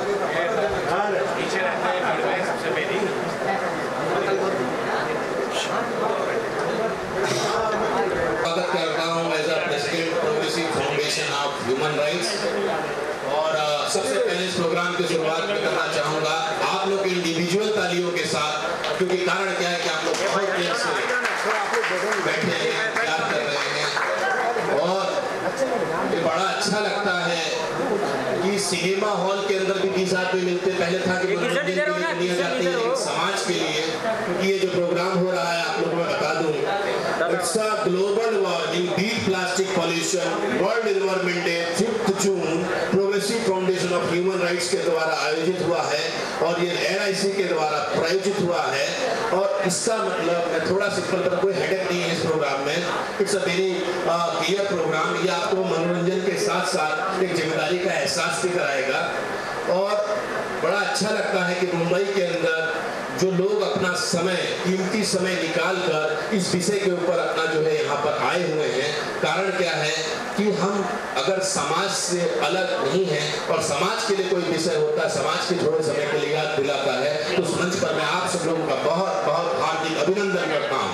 सबसे पहले स्वागत करता हूँ as a president progressive foundation of human rights. और सबसे पहले इस प्रोग्राम की शुरुआत में करना चाहूँगा आप लोग इंडिविजुअल तालियों के साथ, क्योंकि कारण क्या है कि आप लोग बहुत देर से बैठे हैं, प्यार कर रहे हैं। और ये बड़ा अच्छा लगता है कि सिनेमा हॉल के अंदर भी 20 आदमी मिलते। पहले था कि मनोरंजन के लिए दुनिया जाती है, लेकिन समाज के लिए, क्योंकि ये जो प्रोग्राम हो रहा है आप लोगों को मैं बता दूं, it's a global war in beat plastic pollution world environment day 5 June progressive foundation of human rights के द्वारा आयोजित हुआ है और ये NIC के द्वारा प्रायोजित हुआ है। और इसका मतलब मैं थोड़ा सिंपल पर कोई हेडेक नहीं है इस प्रोग्राम में। It's a very clear program. ये आपको मनोरंजन के साथ साथ एक जिम्मेदारी का एहसास भी कराएगा। और बड़ा अच्छा लगता है कि मुंबई के अंदर जो लोग अपना समय, कीमती समय निकाल कर इस विषय के ऊपर अपना जो है यहाँ पर आए हुए हैं। कारण क्या है कि हम अगर समाज से अलग नहीं हैं और समाज के लिए कोई विषय होता है, समाज के थोड़े समय के लिए याद दिलाता है, तो उस मंच पर मैं आप सब लोगों का बहुत बहुत हार्दिक अभिनंदन करता हूँ।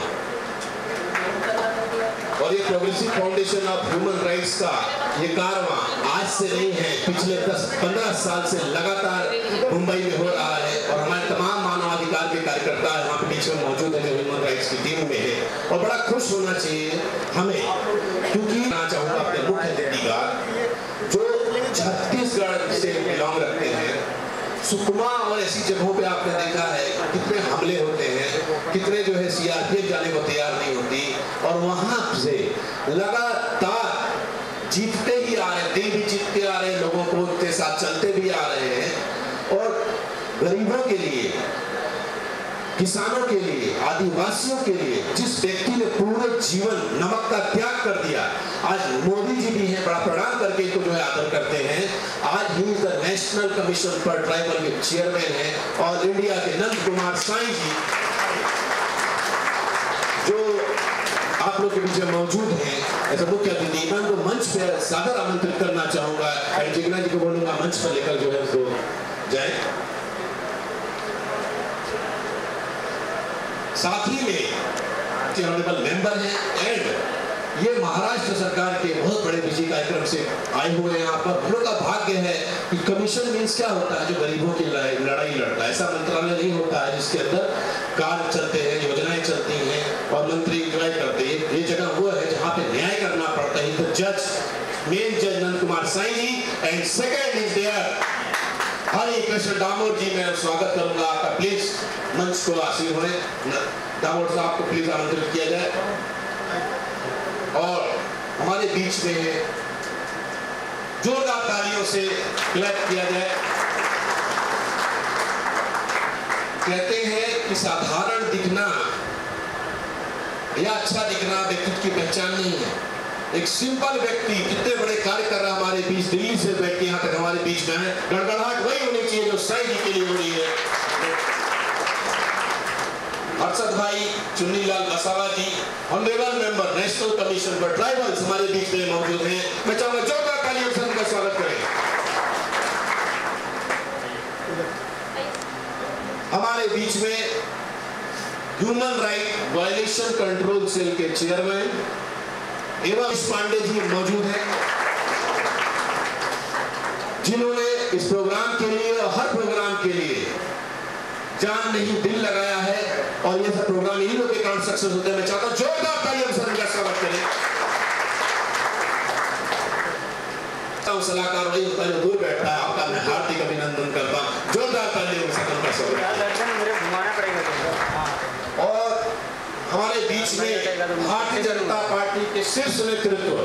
और ये progressive foundation of human rights का ये कारवां आज से नहीं है, पिछले 10-15 साल से लगातार मुंबई में हो रहा है। और हमारे तमाम मानवाधिकार के कार्यकर्ता वहाँ पे बीच में मौजूद है जो ह्यूमन राइट्स की टीम में है। और बड़ा खुश होना चाहिए हमें, क्योंकि मैं चाहूँगा अपने मुख्य अतिथिकार जो छत्तीसगढ़ से बिलोंग रखते हैं, सुकमा और ऐसी जगहों पे आपने देखा है कितने हमले होते हैं, कितने जो है CRPF जाने को तैयार नहीं होती, और वहां से लगातार जीतते ही आ रहे, दिन भी जीतते आ रहे, लोगों को उनके साथ चलते भी आ रहे हैं। और गरीबों के लिए, किसानों के लिए, आदिवासियों के लिए जिस व्यक्ति ने पूरे जीवन नमक का त्याग कर दिया, आज मोदी जी भी हैं, बड़ा प्रणाम करके इनको जो है आदर करते हैं। आज ही the national commission for tribal के चेयरमैन हैं और इंडिया के नंद कुमार साईं जी जो आप लोग के बीच में मौजूद हैं। ऐसा मुख्य अतिथि मैं उनको मंच पे सादर आमंत्रित करना चाहूंगा। जिग्ना जी को बोलूंगा मंच पर लेकर जो है उसको जाए। साथ ही में ऑनरेबल मेंबर हैं एंड ये महाराष्ट्र सरकार के बहुत बड़े विजय कार्यक्रम से आए हुए हैं यहाँ पर। हम लोग का भाग्य है कि कमीशन मीन्स क्या होता है, जो गरीबों की लड़ाई लड़ता है। ऐसा मंत्रालय नहीं होता है जिसके अंदर कार्य चलते हैं, योजनाएं चलती हैं और मंत्री एंजॉय करते हैं। ये जगह वो है जहाँ पे न्याय करना पड़ता है। तो जज, मेन जज Nand Kumar Sai ji and second is there Hari Krishna Damodar ji. मैं स्वागत करूंगा आपका, प्लीज मंच को आसीन होए। दामोदर साहब को प्लीज आमंत्रित किया जाए और हमारे बीच में जोरदार तालियों से क्लैप किया जाए। कहते हैं कि साधारण दिखना या अच्छा दिखना व्यक्ति की पहचान नहीं है। एक सिंपल व्यक्ति कितने बड़े कार्य कर रहा है हमारे बीच, दिल्ली से बैठ के यहाँ तक हमारे बीच में है। गड़गड़ाहट वही होनी चाहिए जो साईं जी के लिए हो रही है। Harshad bhai, Chunnilal Basava ji, honourable member national commission for tribals हमारे बीच में मौजूद हैं। मैं चाहूंगा जोरदार तालियों से उनका स्वागत करें। हमारे बीच में human right violation control cell के चेयरमैन एवं पांडे जी मौजूद हैं, जिन्होंने इस प्रोग्राम के लिए और हर प्रोग्राम के लिए जान नहीं दिल लगाया है और ये सब प्रोग्राम इन्हीं लोग के कारण सक्सेस होते हैं। मैं चाहता हूं जोरदार तालियों से उनका स्वागत करें। सलाहकार वही होता है जो दूर बैठता है, आपका मैं हार्दिक अभिनंदन करता हूं। जोरदार तालियों से उनका स्वागत करें। और हमारे बीच में भारतीय जनता पार्टी के शीर्ष नेतृत्व,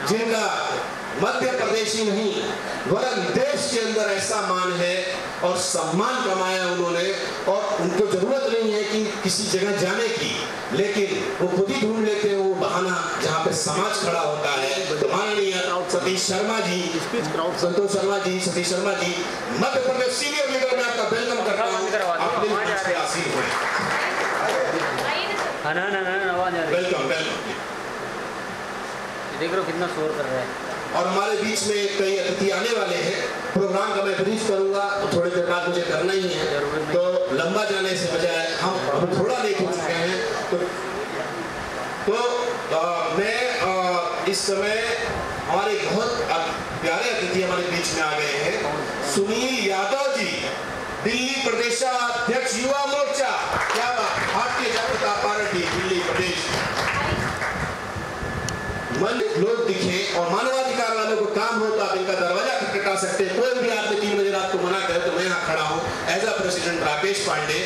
जिनका मध्य प्रदेश ही नहीं वरन देश के अंदर ऐसा मान है और सम्मान कमाया उन्होंने, और उनको जरूरत नहीं है कि किसी जगह जाने की, लेकिन वो खुद ही ढूंढ लेते हैं वो बहाना जहाँ पे समाज खड़ा होता है। तो माननीय सतीश शर्मा जी, संतोष शर्मा जी, सतीश शर्मा जी, मध्य प्रदेश सीनियर लीडर में आपका वेलकम करता हूँ। अपने मंच पे आसीन हुए। Welcome welcome. देख रहे हो कितना शोर कर रहा है। और हमारे बीच में कई अतिथि आने वाले हैं। प्रोग्राम का मैं ब्रीफ करूंगा तो थोड़ी देर बाद मुझे करना ही है, तो लंबा जाने से बजाय हम थोड़ा लेट हो चुके हैं। तो मैं इस समय हमारे बहुत प्यारे अतिथि हमारे बीच में आ गए हैं। सुनील यादव जी, दिल्ली प्रदेशाध्यक्ष युवा मोर्चा, क्या बात, भारतीय जनता पार्टी दिल्ली प्रदेश। मन लोग दिखे और मानवाधिकार वालों को काम हो तो आप इनका दरवाजा खटखटा सकते हैं। कोई भी आपने 3 बजे रात को मना करे तो मैं यहाँ खड़ा हूँ as a president Rakesh Pandey.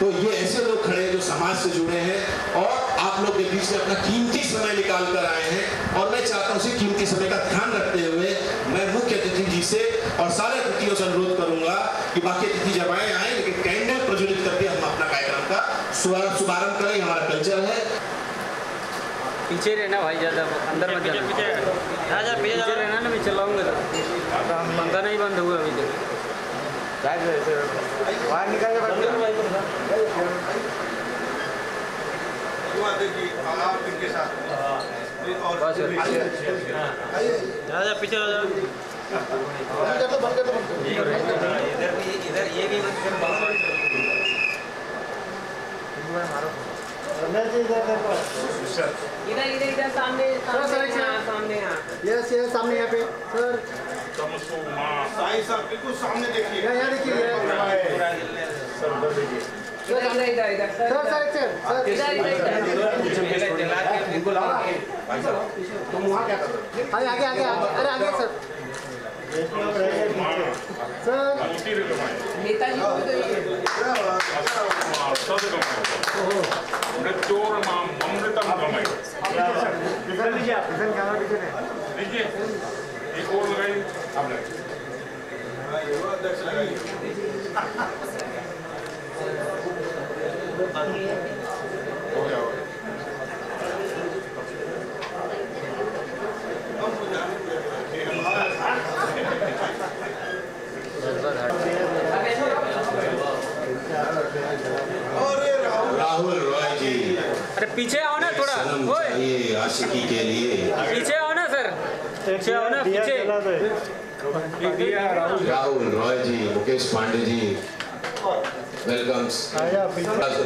तो ये ऐसे लोग खड़े हैं जो समाज से जुड़े हैं और आप लोग के बीच में अपना कीमती समय निकाल कर आए हैं। और मैं चाहता हूँ उसी कीमती समय का ध्यान रखते हुए मैं मुख्य अतिथि जी से और सारे अतिथियों से अनुरोध करूंगा कि बाकी अतिथि जब आए लेकिन कैंडल प्रज्वलित करके हम अपना कार्यक्रम का शुभारंभ करें, हमारा कल्चर है। पीछे रहना भाई, ज़्यादा अंदर मत जाना। पीछे रहना ना, मैं चलाऊंगा तो पंखा नहीं बंद हुआ अभी तक। बाहर निकाल के पीछे इधर सामने यस सामने यहाँ पे सर। साईं सर बिल्कुल सामने देखिए, यहाँ देखिए सर, तुम वहाँ क्या कर रहे हो? आगे अरे आगे सर। सर नेताजी एक और लगाइए, आप लगाइए। हो गया राहुल रॉय जी, अरे पीछे आओ ना थोड़ा, ये आशिकी के लिए पीछे आओ ना सर, पीछे आओ ना, पीछे। राहुल रॉय जी, मुकेश पांडे जी, वेलकम।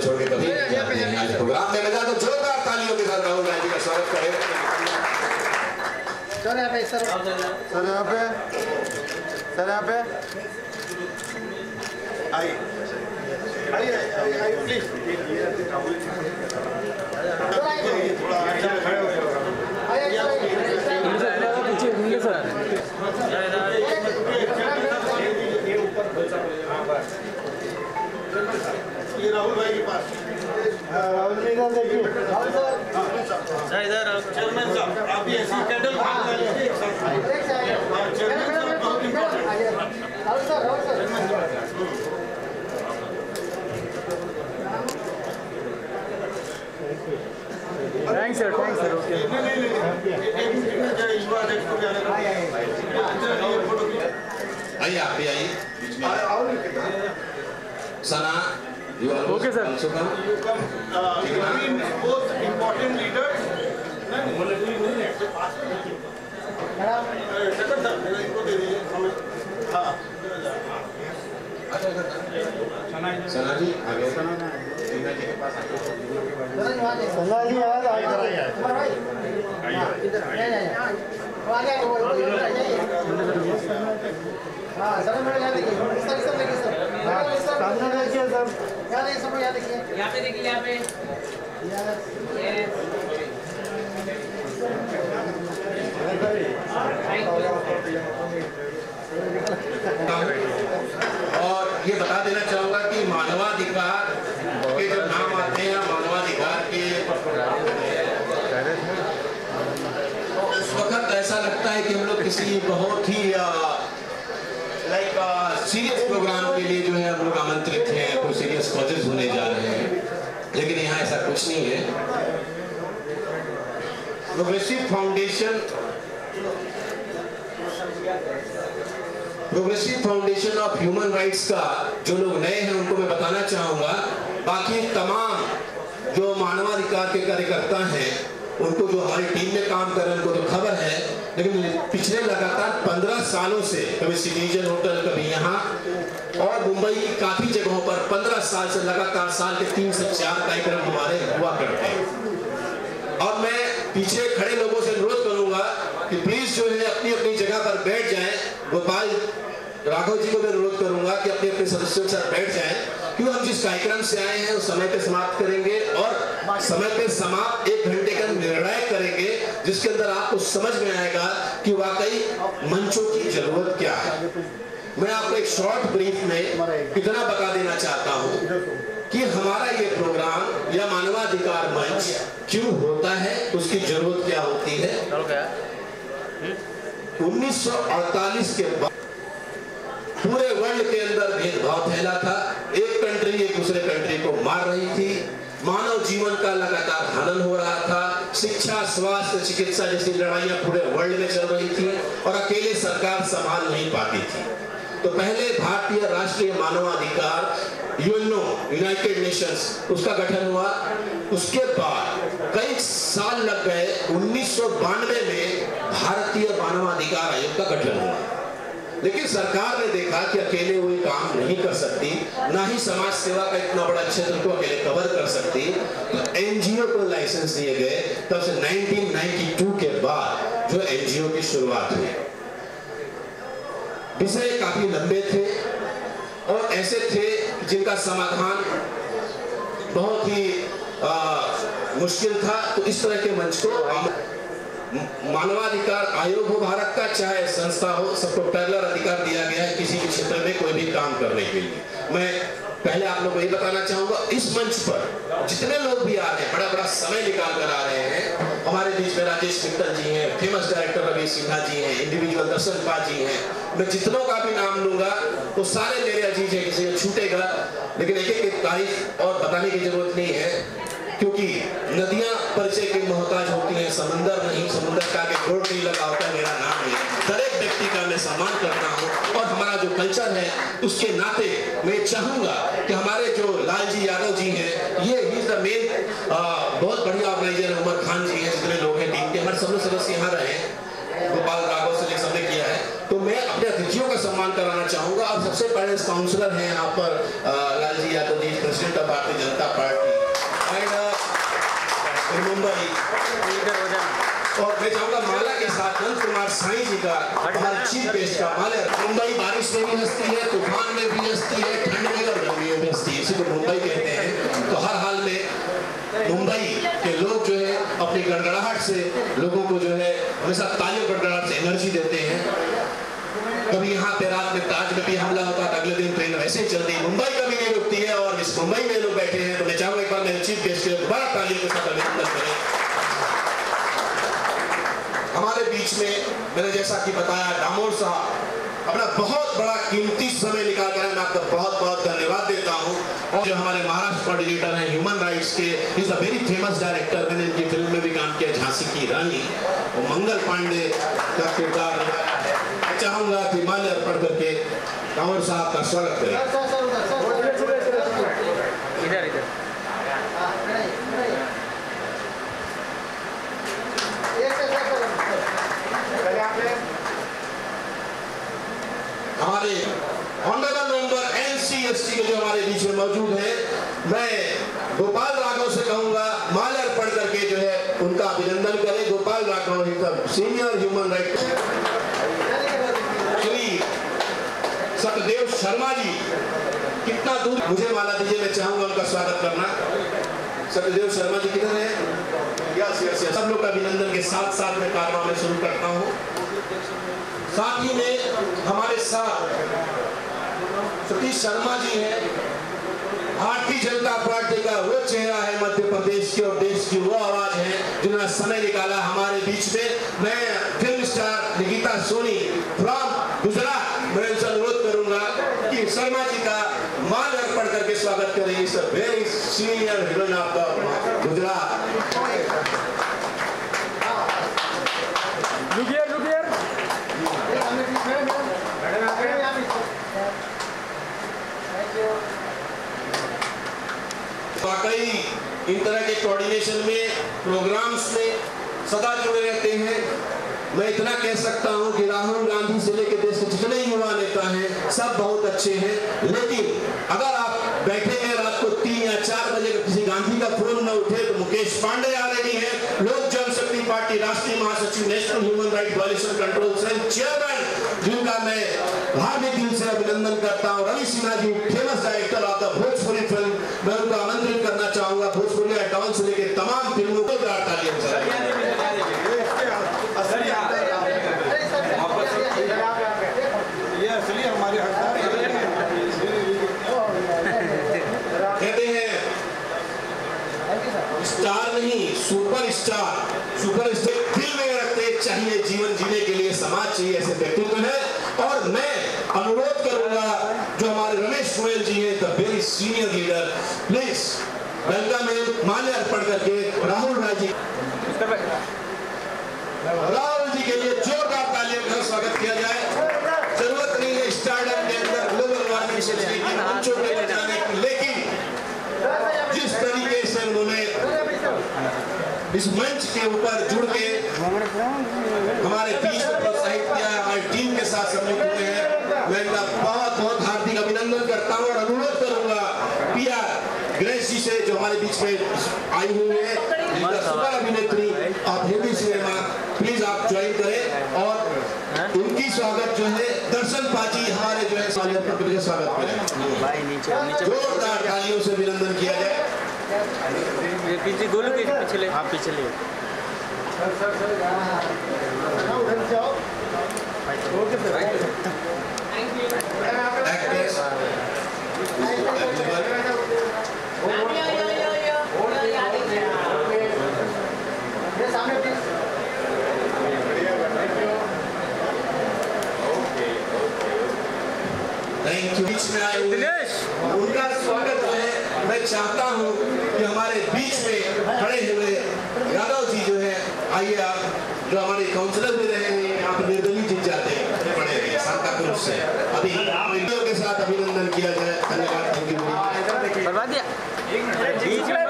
छोड़ के कभी प्रोग्राम में लगा तो जोरदार तालियों के साथ राहुल रॉय जी का स्वागत करें। सर यहाँ पे सर यहाँ पे आइए प्लीज। ये राहुल भाई के पास, राहुल जी इधर देखिए, राहुल सर इधर चेयरमैन साहब, आप भी ऐसी candle Rahul sir thanks sir okay. आइए आप भी आइए Sana. Okay sir. Important leader इनको दे दीजिए। सना जी आगे, सना जी के पास यहाँ पे देखिए, यहाँ पे और ये बता देना चाहूंगा कि मानवाधिकार के जब नाम आते हैं, मानवाधिकार के उस वक्त ऐसा लगता है कि हम लोग किसी बहुत ही सीरियस प्रोग्राम के लिए जो है हम लोग आमंत्रित हैं, कोई सीरियस कॉजेस होने जा रहे हैं, लेकिन यहाँ ऐसा कुछ नहीं है। Progressive foundation of human rights का जो लोग नए हैं उनको मैं बताना चाहूंगा, बाकी तमाम जो मानवाधिकार के कार्यकर्ता हैं उनको जो हमारी टीम में काम कर रहे हैं उनको तो खबर है, लेकिन पिछले लगातार 15 सालों से कभी सिटीजन होटल, कभी यहाँ और मुंबई की काफी जगहों पर 15 साल से लगातार साल के 3 से 4 कार्यक्रम हमारे हुआ करते हैं। और मैं पीछे खड़े लोगों से अनुरोध करूंगा कि प्लीज जो है अपनी अपनी जगह पर बैठ जाएं। गोपाल राघव जी को मैं अनुरोध करूंगा कि अपने अपने सदस्यों के साथ बैठ जाएं, क्यों हम जिस कार्यक्रम से आए हैं उस समय पे समाप्त करेंगे और समय पे समाप्त 1 घंटे का निर्णय करेंगे, जिसके अंदर आपको समझ में आएगा कि वाकई मंचों की जरूरत क्या है। मैं आपको एक शॉर्ट ब्रीफ में इतना बता देना चाहता हूं कि हमारा ये प्रोग्राम या मानवाधिकार मंच क्यों होता है, उसकी जरूरत क्या होती है। 1948 के बाद पूरे वर्ल्ड के अंदर भेदभाव फैला था। एक कंट्री एक दूसरे कंट्री को मार रही थी, मानव जीवन का लगातार हनन हो रहा था, शिक्षा, स्वास्थ्य, चिकित्सा जैसी लड़ाइयां पूरे वर्ल्ड में चल रही थी और अकेले सरकार संभाल नहीं पाती थी। तो पहले भारतीय राष्ट्रीय मानवाधिकार यूएनओ, यूनाइटेड नेशंस, उसका गठन हुआ। उसके बाद कई साल लग गए, 1992 में भारतीय मानवाधिकार आयोग का गठन हुआ। लेकिन सरकार ने देखा कि अकेले हुए काम नहीं कर सकती, ना ही समाज सेवा का इतना बड़ा क्षेत्र को अकेले कवर कर सकती, तो एनजीओ को लाइसेंस दिए गए। तब से 1992 के बाद जो एनजीओ की शुरुआत हुई। विषय काफी लंबे थे और ऐसे थे जिनका समाधान बहुत ही मुश्किल था। तो इस तरह के मंच को मानवाधिकार आयोग हो भारत का, चाहे संस्था हो, सबको पैरेलल अधिकार दिया गया है किसी भी क्षेत्र में कोई भी काम करने के लिए। मैं पहले आप लोगों को ये बताना चाहूंगा, इस मंच पर जितने लोग भी आ रहे हैं, बड़ा समय निकाल कर आ रहे हैं। हमारे बीच में राजेश मित्तल जी हैं, फेमस डायरेक्टर रवि सिन्हा जी हैं, इंडिविजुअल दर्शन पा जी हैं। मैं जितनों का भी नाम लूंगा तो सारे मेरे अजीज है, किसी को छूटेगा, लेकिन एक एक तारीफ और बताने की जरूरत नहीं है, क्योंकि नदियां परिचय की मोहताज होती हैं, समंदर नहीं। समुद्र का आगे बोर्ड नहीं लगा होता, मेरा नाम नहीं। हर एक व्यक्ति का मैं सम्मान करता हूं और हमारा जो कल्चर है उसके नाते मैं चाहूंगा कि हमारे जो लालजी यादव जी हैं, ये ही द मेन बहुत बढ़िया ऑर्गेनाइजर है। उमर खान जी हैं, जितने लोग हैं टीम के, हमारे सब सदस्य यहाँ रहे, गोपाल राघव से सबने किया है। तो मैं अपने अतिथियों का सम्मान कराना चाहूंगा। और सबसे पहले काउंसलर हैं यहाँ पर Lalji Yadav ji, president of Bharatiya Janata party Mumbai. और मैं चाहूंगा माला के साथ नंद कुमार साईं जी का, हमारे चीफ गेस्ट का माला। मुंबई बारिश में भी हंसती है, तूफान में भी हंसती है, ठंड में भी हंसती है, इसी को मुंबई कहते हैं। तो हर हाल में मुंबई के लोग जो है अपनी गड़गड़ाहट से लोगों को जो है हमेशा तालियों गड़गड़ाहट से एनर्जी देते हैं। कभी यहाँ पे रात में ताज में भी हमला होता है, अगले दिन ट्रेन वैसे ही चलती है। मुंबई कभी नहीं रुकती है और इस मुंबई में लोग बैठे हैं। तो मैं चाहूंगा एक बार मेरे चीफ गेस्ट के दोबारा तालियों के साथ अभिनंदन करें। हमारे बीच में मैंने जैसा कि बताया, दामोदर साहब अपना बहुत बड़ा कीमती समय निकाल कर, मैं आपका बहुत बहुत धन्यवाद देता हूँ। और जो हमारे महाराष्ट्र कोऑर्डिनेटर हैं ह्यूमन राइट्स के, is a very famous director, मैंने इनकी फिल्म में भी काम किया, झांसी की रानी, और मंगल पांडे का किरदार निभाया है। मैं चाहूंगा कि माल्य अर्पण करके दामोदर साहब का स्वागत करें। इधर इधर हमारे ऑनरेबल मेंबर एनसीएसटी के जो हमारे बीच में मौजूद हैं, मैं गोपाल राघव से कहूंगा माल्य अर्पण करके जो है उनका अभिनंदन करें। Gopal Raghav senior human rights. Shri Satyadev Sharma ji कितना दूर, मुझे माला दीजिए, मैं चाहूंगा उनका स्वागत करना। सत्यदेव शर्मा जी किधर है? Yes yes yes. सब लोग का अभिनंदन के साथ साथ में कार्यक्रम में शुरू करता हूँ। साथ ही में हमारे साथ सतीश शर्मा जी हैं, भारतीय जनता पार्टी का वो चेहरा है मध्य प्रदेश की और देश की वो आवाज है जिन्होंने समय निकाला हमारे बीच में। मैं film star Nikita Soni from Gujarat, मैं उनसे अनुरोध करूंगा कि शर्मा जी का मान अर्पण करके स्वागत करें। इस very senior heroine of the Gujarat. वाकई इन तरह के कोऑर्डिनेशन में, प्रोग्राम्स में राहुल गांधी से लेकर देश के जितने युवा नेता हैं सब बहुत अच्छे हैं, लेकिन अगर आप बैठे हैं रात को 3 या 4 बजे किसी गांधी का फोन न उठे तो मुकेश पांडे आ रही है, लोक जनशक्ति पार्टी राष्ट्रीय महासचिव, national human right violation control cell chairman, जिनका मैं हार्दिक दिल से अभिनंदन करता हूँ। Ravi Sinha ji, famous director of the Bhojpuri film, मैं उनको आमंत्रित करना चाहूंगा। भोजपुरी डाउन से लेकर तमाम फिल्मों को कहते हैं स्टार नहीं सुपर स्टार, सुपर स्टार दिल में रखते चाहिए, जीवन जीने के लिए समाज चाहिए, ऐसे व्यक्तित्व है। और मैं अनुरोध करूंगा जो हमारे रमेश गोयल जी हैं, the very senior leader, please welcome में माल्य अर्पण करके राहुल राय जी, राहुल जी के लिए जोरदार तालियों का स्वागत किया जाए। जरूरत नहीं है स्टारडम के अंदर ग्लोबल वार्मिंग से मंचों पे ले जाने की, लेकिन जिस तरीके से उन्होंने इस मंच के ऊपर जुड़ के हमारे बीच को प्रोत्साहित किया, हमारी टीम के साथ सम्मिलित हुए हैं, मैं इनका बहुत बहुत हार्दिक अभिनंदन करता हूँ। और अनुरोध करूंगा पिया ग्रेस जी से जो हमारे बीच में आई हुई है, सुपर अभिनेत्री ऑफ हिंदी सिनेमा, प्लीज आप ज्वाइन करें और उनकी स्वागत जो है दर्शन पाजी हमारे जो है स्वागत करें, जोरदार तालियों से अभिनंदन किया जाए। पीछे गोलू के पिछले, हाँ पिछले थैंक यू। बीच में आए हुए उनका स्वागत जो है मैं चाहता हूँ कि हमारे बीच में खड़े हुए यादव जी जो है, आइए आप, जो हमारे काउंसलर भी रहे हैं, यहाँ पर निर्दलीय जीत जाते हैं, खड़े रहे सांता क्रूज से, अभी के साथ अभिनंदन किया जाए। धन्यवाद। बर्बाद दिया बीच में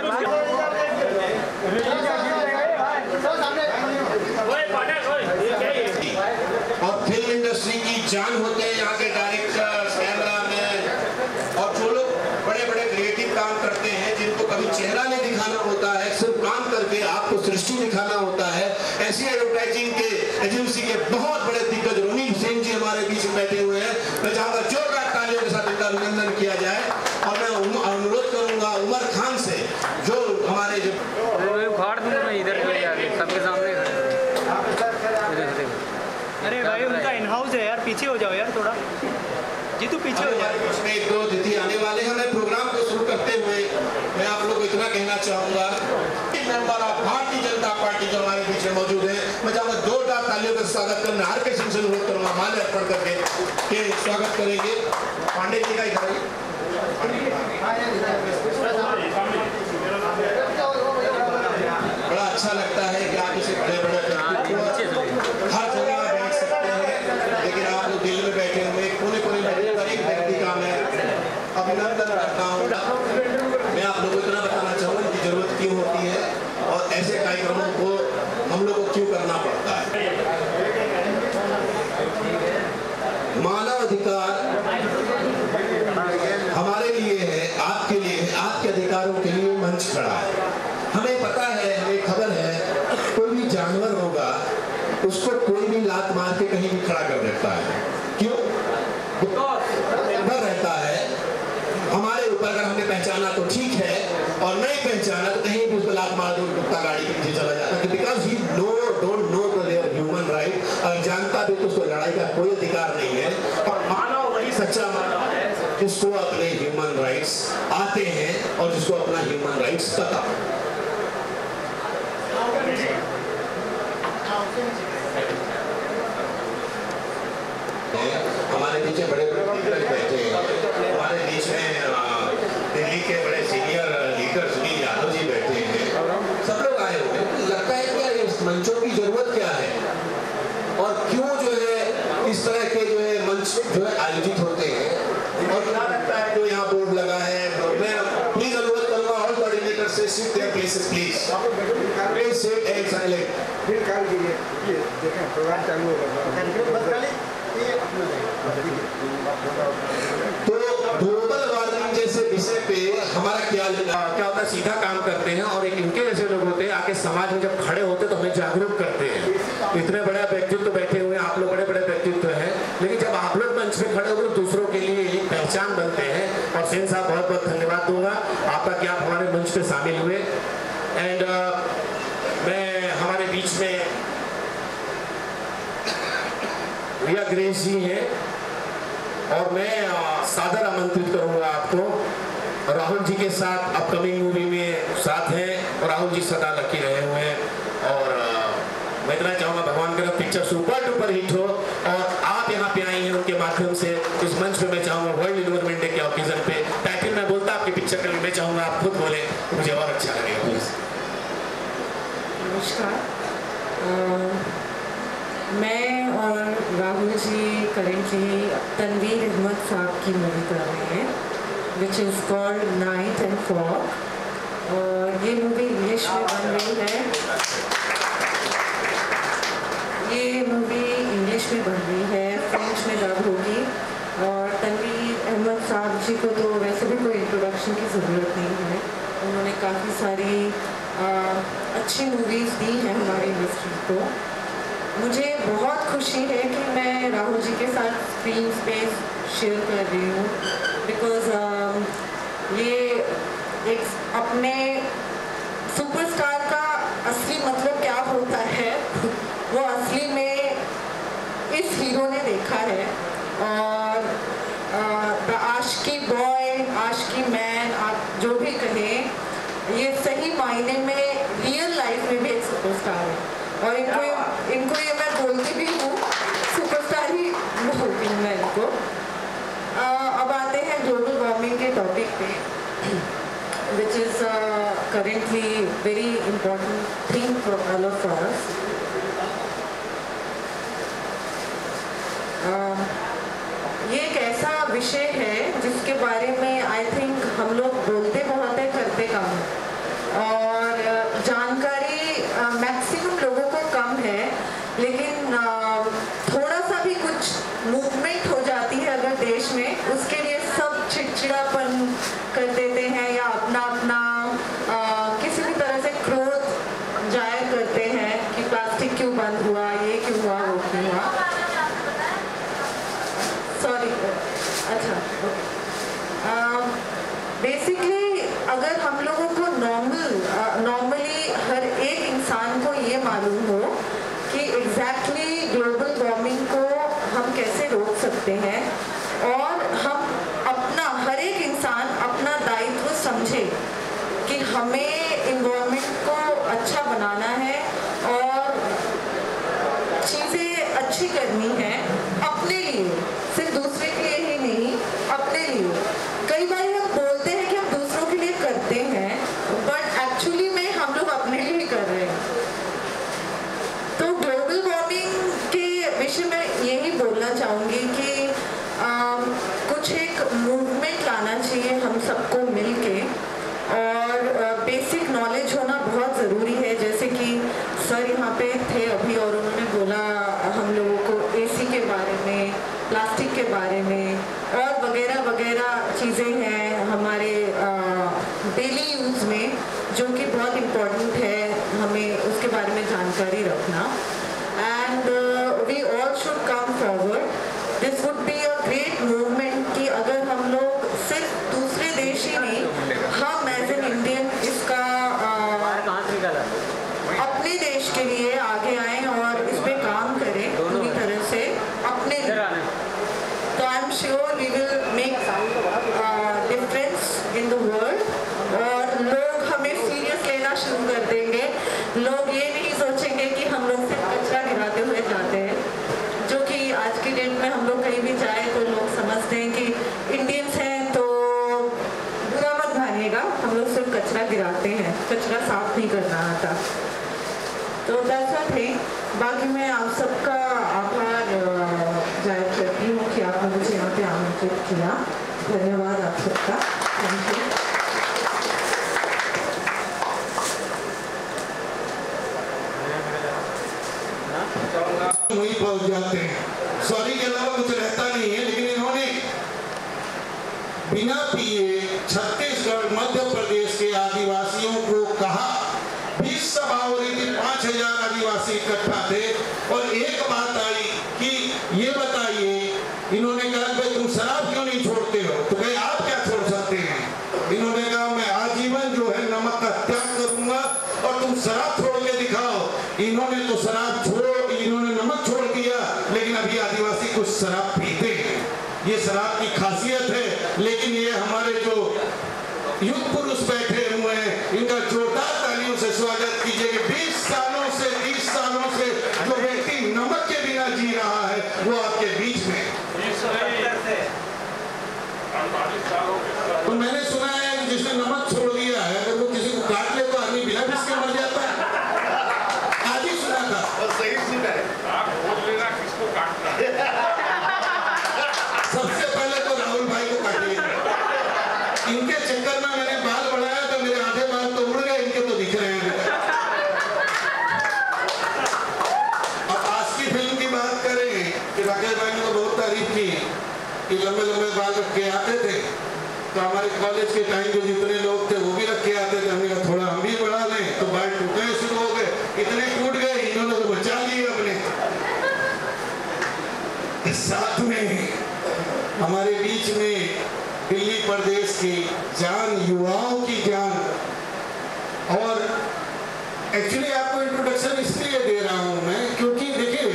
और फिल्म इंडस्ट्री की जान होते हैं यहाँ के डायरेक्टर्स, कैमरामैन और जो लोग बड़े बड़े क्रिएटिव काम करते हैं, जिनको कभी चेहरा नहीं दिखाना होता है, सिर्फ काम करके आपको सृष्टि दिखाना होता है, ऐसी एडवर्टाइजिंग के एजेंसी के बहुत बड़े दिग्गज रोनी हुसैन जी हमारे बीच में बैठे हुए हैं। मैं चाहूंगा जोरदार तालियों के साथ इनका अभिनंदन किया जाए। और मैं अनुरोध करूंगा उमर खान से, जो हमारे जो इधर सबके सामने, अरे भाई उनका इन हाउस है यार, पीछे हो जाओ यार थोड़ा, जीतू पीछे हो जाए। उसमें 1-2 अतिथि आने वाले हैं। मैं प्रोग्राम को शुरू करते हुए मैं आप लोगों को इतना कहना चाहूंगा, member of Bharatiya Janata party जो हमारे बीच में मौजूद है, मैं चाहूंगा जोरदार तालियों का स्वागत करना, हर के सिंह से अनुरोध करूंगा माल्य अर्पण करके के स्वागत करेंगे। पांडे जी का इधर बड़ा अच्छा लगता है कि आप इसे बड़े बड़े हर जगह बैठ सकते हैं, लेकिन आप लोग दिल्ली में बैठे हुए कोने कोने में एक व्यक्ति का मैं अभिनंदन करता हूँ। मैं आप लोगों को इतना बताना चाहूँगा कि जरूरत क्यों होती है और ऐसे कार्यक्रमों को हम लोगों को क्यों करना पड़ता है। मानव अधिकार हमारे लिए है, आपके लिए है, आपके अधिकारों के लिए मंच खड़ा है। हमें पता है, हमें खबर है, कोई भी जानवर होगा उसको कोई भी लात मार के कहीं भी खड़ा कर देता है। क्यों? निर्भर रहता है हमारे ऊपर। अगर हमने पहचाना तो ठीक है, और नहीं पहचाना तो कहीं भी उसको लात मार दो, कुत्ता गाड़ी के पीछे चला जाता है, because he don't know their human right. अगर जानता भी तो उसको लड़ाई का कोई अधिकार नहीं है। और मानव वही सच्चा मानव है जिसको अपने ह्यूमन राइट्स आते हैं और जिसको अपना ह्यूमन राइट्स पता। हमारे पीछे बड़े बड़े लीडर बैठे हैं, हमारे बीच में दिल्ली के बड़े सीनियर लीडर सुनील यादव जी बैठे हैं, सब लोग आए हुए हैं। लगता है क्या इस मंचों की जरूरत क्या है और क्यों जो है इस तरह के जो है मंच जो है आयोजित होते हैं, और क्या लगता है जो यहाँ बोर्ड लगा है। मैं प्लीज अनुरोध करूंगा ऑल कोऑर्डिनेटर से shift their places please, sit and silent. फिर कल देखें प्रोग्राम चालू होगा। सीधा काम करते हैं और एक इनके जैसे लोग होते हैं आके समाज में जब खड़े होते तो हमें जागरूक करते हैं। इतने बड़ा व्यक्तित्व बैठे हुए हैं, आप लोग बड़े बड़े व्यक्तित्व हैं, लेकिन जब आप लोग मंच पे खड़े होकर दूसरों के लिए एक पहचान बनते हैं। और सेन साहब बहुत बहुत धन्यवाद दूंगा आपका कि आप हमारे मंच पे शामिल हुए। एंड मैं हमारे बीच में रिया ग्रेस जी हैं और मैं सादर आमंत्रित करूंगा आपको। राहुल जी के साथ अपकमिंग मूवी में साथ हैं और राहुल जी सदा लकी रहे हुए हैं। और मैं इतना चाहूंगा भगवान का पिक्चर सुपर डुपर हिट हो और आप यहाँ पे आई हैं उनके माध्यम से। इस मंच पे मैं चाहूंगा वर्ल्ड एनवायरनमेंट डे के ऑकेजन पे टाइटल मैं बोलता आपके पिक्चर के लिए, मैं चाहूंगा आप खुद बोले, मुझे और अच्छा लगेगा प्लीज। नमस्कार, मैं और राहुल जी करेंटली तनवीर अहमद साहब की मूवी कर रहे हैं which is called night and fog. और ये मूवी इंग्लिश में बन रही है, ये मूवी इंग्लिश में बन रही है, फ्रेंच में डब होगी। और तनवीर अहमद साहब जी को तो वैसे भी कोई इंट्रोडक्शन की ज़रूरत नहीं है, उन्होंने काफ़ी सारी अच्छी मूवीज़ दी हैं हमारी इंडस्ट्री को। मुझे बहुत खुशी है कि मैं राहुल जी के साथ स्क्रीन स्पेस शेयर कर रही हूँ, बिकॉज ये एक अपने सुपरस्टार का असली मतलब क्या होता है वो असली में इस हीरो ने देखा है। और the Aashiqui boy, Aashiqui man, आप जो भी कहें, ये सही मायने में रियल लाइफ में भी एक सुपरस्टार है। और इनको ये मैं बोलती भी हूँ, सुपरस्टार ही बोलती हूँ मैं इनको। अब आते हैं ग्लोबल वार्मिंग के टॉपिक पे, which is currently very important thing for all of us. ये एक ऐसा विषय है जिसके बारे में आई थिंक हम लोग बोलते बहुत है, करते कम है। और जानकारी मैक्सिमम लोगों को कम है, लेकिन थोड़ा सा भी कुछ मूवमेंट हो जाती है अगर देश में, उसके लिए सब चिड़चिड़ापन कर देते हैं या अपना किसी भी तरह से क्रोध जाहिर करते हैं कि प्लास्टिक क्यों बंद हुआ, ये क्यों हुआ, वो क्यों हुआ। सॉरी, अच्छा, बेसिकली अगर हम लोगों को नॉर्मली हर एक इंसान को ये मालूम हो कि एग्जैक्टली ग्लोबल वार्मिंग को हम कैसे रोक सकते हैं, और हम अपना हर एक इंसान अपना दायित्व समझे कि हमें इन्वायरमेंट को अच्छा बनाना है और चीज़ें अच्छी करनी है अपने लिए, सिर्फ दूसरे के लिए ही नहीं, अपने लिए। कई बार हम बोलते हैं कि हम दूसरों के लिए करते हैं, बट एक्चुअली में हम लोग अपने लिए ही कर रहे हैं। तो ग्लोबल वार्मिंग के विषय में यही बोलना चाहूँगी कि कुछ एक मूवमेंट लाना चाहिए हम सबको मिलके, और बेसिक नॉलेज होना बहुत ज़रूरी है। जैसे कि सर यहाँ पे थे अभी और उन्होंने बोला हम लोगों को एसी के बारे में, प्लास्टिक के बारे में और वगैरह वगैरह चीज़ें हैं हमारे डेली यूज़ में, जो कि बहुत इम्पोर्टेंट है हमें उसके बारे में जानकारी रखना। And we all should come forward, this would be a great movement कि अगर हम लोग सिर्फ दूसरे देश ही नहीं, हम एज एन इंडियन इसका अपने देश के लिए आगे आएँ और इस पर काम करें पूरी तरह से अपने लिए। तो I am sure we will make difference in the world और लोग हमें सीरियस लेना शुरू कर देंगे। लोग ये नहीं सोचेंगे कि हम लोग सिर्फ कचरा गिराते हुए जाते हैं, जो कि आज की डेट में हम लोग कहीं भी जाए तो लोग समझते हैं कि इंडियंस हैं तो बुरा मत मानिएगा, हम लोग सिर्फ कचरा गिराते हैं, कचरा साफ नहीं करना आता। तो वैसा थे, बाकी मैं आप सबका आभार जाहिर करती हूँ कि आपने मुझे यहाँ पे आमंत्रित किया। धन्यवाद आप सबका। Thank you. वही पहुंच जाते हैं, सॉरी के अलावा कुछ रहता नहीं है। लेकिन इन्होंने बिना पिए छत्तीसगढ़ मध्य प्रदेश के आदिवासी इन्होंने कहा भाई तुम शराब क्यों नहीं छोड़ते हो, तो भाई आप क्या छोड़ सकते हैं? इन्होंने कहा मैं आजीवन जो है नमक का त्याग करूंगा और तुम शराब छोड़ के दिखाओ। इन्होंने तो इन्होंने नमक छोड़ दिया, लेकिन अभी आदिवासी कुछ शराब पीते हैं, ये शराब की खासियत है। लेकिन ये हमारे जो युग पुरुष बैठे हुए हैं, इनका जोरदार तालियों से स्वागत कीजिए कि 20 सालों से 30 सालों से जो व्यक्ति नमक के बिना जी रहा है वो आपके बीच में। तो मैंने सुना है कि जिसने नमक छोड़ दिया है अगर वो किसी को काट ले तो आदमी बिना किसके मर जाता है। आज ही सुना था। सही सुना है। आप बोल लेना किसको काटना है। सबसे पहले तो राहुल भाई को काटिए। इनके चक्कर में मैंने बाल बढ़ाया तो मेरे आधे बाल तो उड़ गए, इनके तो दिख रहे हैं। अब आज की फिल्म की बात करें कि राकेश भाई ने तो बहुत तारीफ की कि लंबे लंबे बाल रख के आते थे, तो हमारे कॉलेज के टाइम के जितने लोग थे वो भी रख के आते थे। हमने कहा थोड़ा हम भी बढ़ा लें, तो बाल टूटने शुरू हो गए, इतने टूट गए इन्होंने तो बचा लिए अपने। साथ में हमारे बीच में दिल्ली प्रदेश की जान, युवाओं की जान, और एक्चुअली आपको इंट्रोडक्शन इसलिए दे रहा हूं मैं क्योंकि देखिए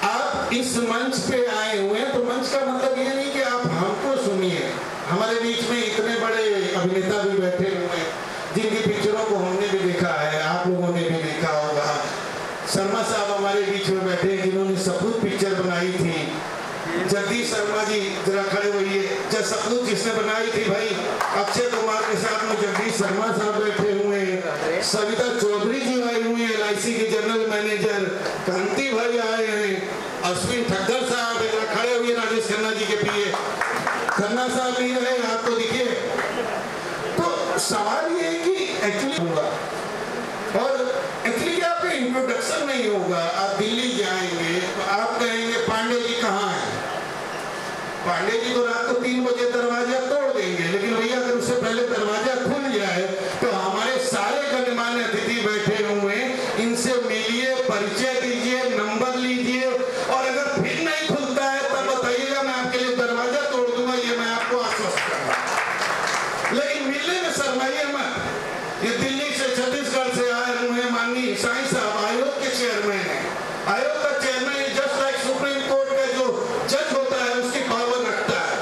आप इस मंच पे आए हुए हैं, तो मंच का मतलब ये नहीं कि आप हमको सुनिए। हमारे बीच में इतने बड़े अभिनेता भी बैठे हुए हैं जिनकी पिक्चरों को हमने भी देखा है, आप लोगों ने भी देखा होगा। शर्मा साहब हमारे बीच में बैठे हैं जिन्होंने सपूत पिक्चर बनाई थी। जगदीश शर्मा जी जरा खड़े होइए। जब सपूत जिसने बनाई थी भाई, अक्षय कुमार के साथ में जगदीश शर्मा साहब बैठे हुए हैं, सविता चौधरी जी आई हुई है, LIC के जनरल मैनेजर, कांति भाई आए हैं, अश्विन ठक्कर साहब जरा खड़े हुए, राजेश खन्ना जी के पीए, खन्ना साहब नहीं रहे, आपको दिखे। तो सवाल ये है कि एक्चुअली होगा, और एक्चुअली क्या आपका इंट्रोडक्शन नहीं होगा। आप दिल्ली जाएंगे तो आप कहेंगे पांडे जी कहाँ हैं? पांडे जी तो रात को 3 बजे दरवाजा तोड़ देंगे, लेकिन भैया अगर उससे पहले दरवाजा खुल जाए तो हमारे सारे गणमान्य अतिथि बैठे हुए, इनसे मिलिए, परिचय दीजिए, नंबर लीजिए, और अगर फिर नहीं खुलता है तब बताइएगा, मैं आपके लिए दरवाजा तोड़ दूंगा, ये मैं आपको आश्वस्त करूंगा। लेकिन मिलने में शर्माइए मत। ये दिल्ली से, छत्तीसगढ़ से आए हुए माननीय साईं साहब आयोग के चेयरमैन है। आयोग का chairman just like supreme court का जो जज होता है उसकी पावर रखता है।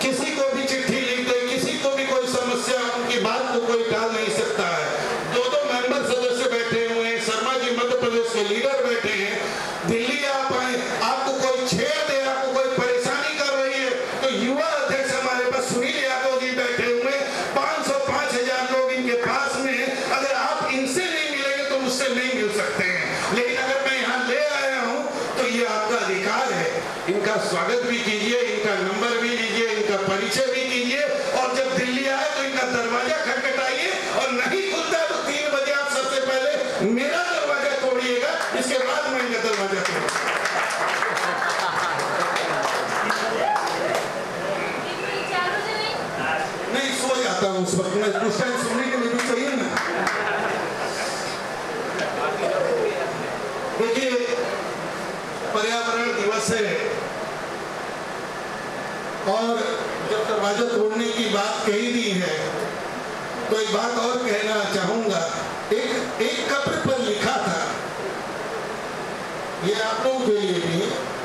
किसी को भी चिट्ठी लिख दे, किसी को भी कोई समस्या, उनकी बात को कोई टाल नहीं सकता है। 2-2 मेंबर सदस्य बैठे हुए हैं, शर्मा जी मध्य प्रदेश के लीडर बैठे हैं। दिल्ली आप आए, आपको कोई छेड़ दे, आपको कोई परेशानी कर रही है, तो युवा अध्यक्ष हमारे पास सुनील यादव जी बैठे हुए, 500-5000 लोग इनके पास में। अगर आप इनसे नहीं मिलेंगे तो मुझसे नहीं मिल सकते हैं, लेकिन अगर मैं यहाँ ले आया हूँ तो ये आपका अधिकार है। इनका स्वागत भी कीजिए, इनका नंबर भी लीजिए, इनका परिचय भी कीजिए, और जब दिल्ली आए तो इनका दरवाजा खटखटाइए, और नहीं खुलता तो 3 बजे आप सबसे पहले मेरा दरवाजा तोड़िएगा, इसके बाद मैं इनका दरवाजा तोड़ूंगा। नहीं, सो जाता हूँ उस वक्त में, उस टाइम सुनने के लिए भी चाहिए ना। देखिए पर्यावरण दिवस है, और जब दरवाजा तोड़ने की बात कही दी है तो एक बात और कहना चाहूंगा। एक कब्र पर लिखा था, ये आप लोगों के लिए भी,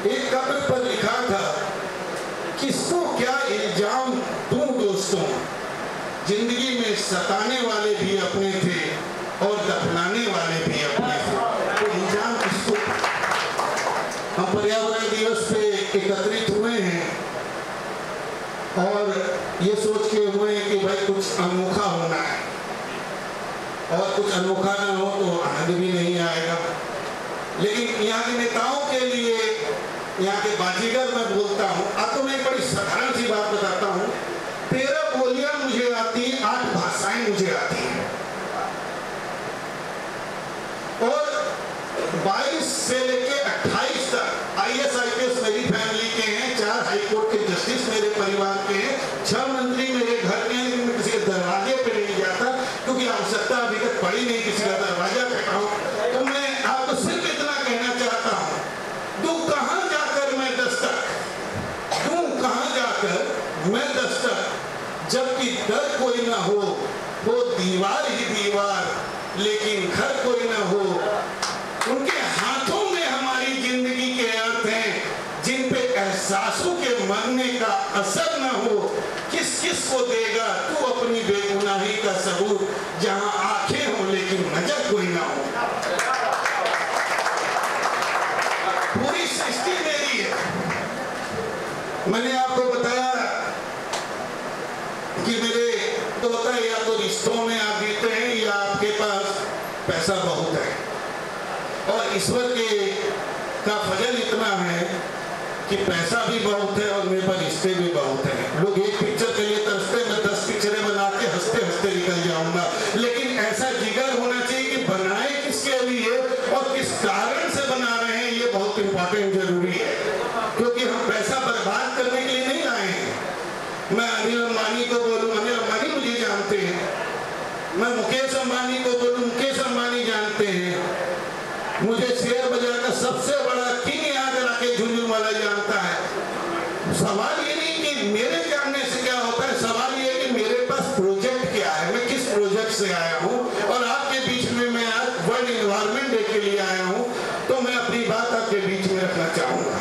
एक कब्र पर लिखा था, किसको क्या इल्जाम दूं दोस्तों, जिंदगी में सताने वाले भी अपने थे और दफनाने वाले भी अपने थे, तो इल्जाम किसको। हम पर्यावरण दिवस पे एकत्रित हुए हैं और ये सोच के हुए हैं कि भाई कुछ अनोखा होना है, और कुछ अनोखा ना हो तो आनंद भी नहीं आएगा। लेकिन यहाँ के नेताओं के लिए, यहाँ के बाजीगर मैं बोलता हूँ, आपको मैं एक बड़ी साधारण सी बात बताता हूँ। 13 बोलियां मुझे आती, 8 भाषाएं मुझे आती हैं, और 22 से लेके 28 तक IAS IPS मेरी फैमिली के हैं, 4 हाईकोर्ट के जस्टिस मेरे परिवार के हैं, 6 मंत्री मेरे घर के हैं, लेकिन मैं किसी के दरवाजे पे नहीं जाता क्योंकि आवश्यकता अभी तक पड़ी नहीं किसी का दरवाजा खटकाऊं। तो मैं आपको सिर्फ इतना कहना चाहता हूं, तू कहां जाकर मैं दस्तक एहसासों के मरने का असर न हो, किस किस को देगा तू अपनी बेगुनाही का सबूत, जहां आंखें हो लेकिन नजर कोई ना हो। पूरी सृष्टि मेरी है। मैंने आपको बताया कि मेरे तो होता है, या तो रिश्तों में आप जीते हैं या आपके पास पैसा बहुत है, और ईश्वर का फजल इतना है कि पैसा भी बहुत है और मेरे पास रिश्ते भी बहुत हैं। लोग एक पिक्चर के लिए तरसते, मैं 10 पिक्चरें बना के हंसते हंसते निकल जाऊंगा, लेकिन ऐसा जिगर होना चाहिए कि बनाए किसके लिए और किस कारण से बना रहे हैं, ये बहुत इंपॉर्टेंट जरूरी है। क्योंकि हम पैसा बर्बाद करने के लिए नहीं आए हैं। मैं अनिल अंबानी को बोलूं, अनिल अंबानी मुझे जानते हैं, मैं मुकेश अंबानी को बोलूं, मुकेश अंबानी जानते हैं, मुझे शेयर बाजार का सबसे बड़ा किंग यहाँ का राकेश झुंझुनवाला जानता है। सवाल ये नहीं कि मेरे जानने से क्या होता है, सवाल ये है कि मेरे पास प्रोजेक्ट क्या है, मैं किस प्रोजेक्ट से आया हूँ। और आपके बीच में मैं आज वर्ल्ड एनवायरनमेंट डे के लिए आया हूँ, तो मैं अपनी बात आपके बीच में रखना चाहूंगा।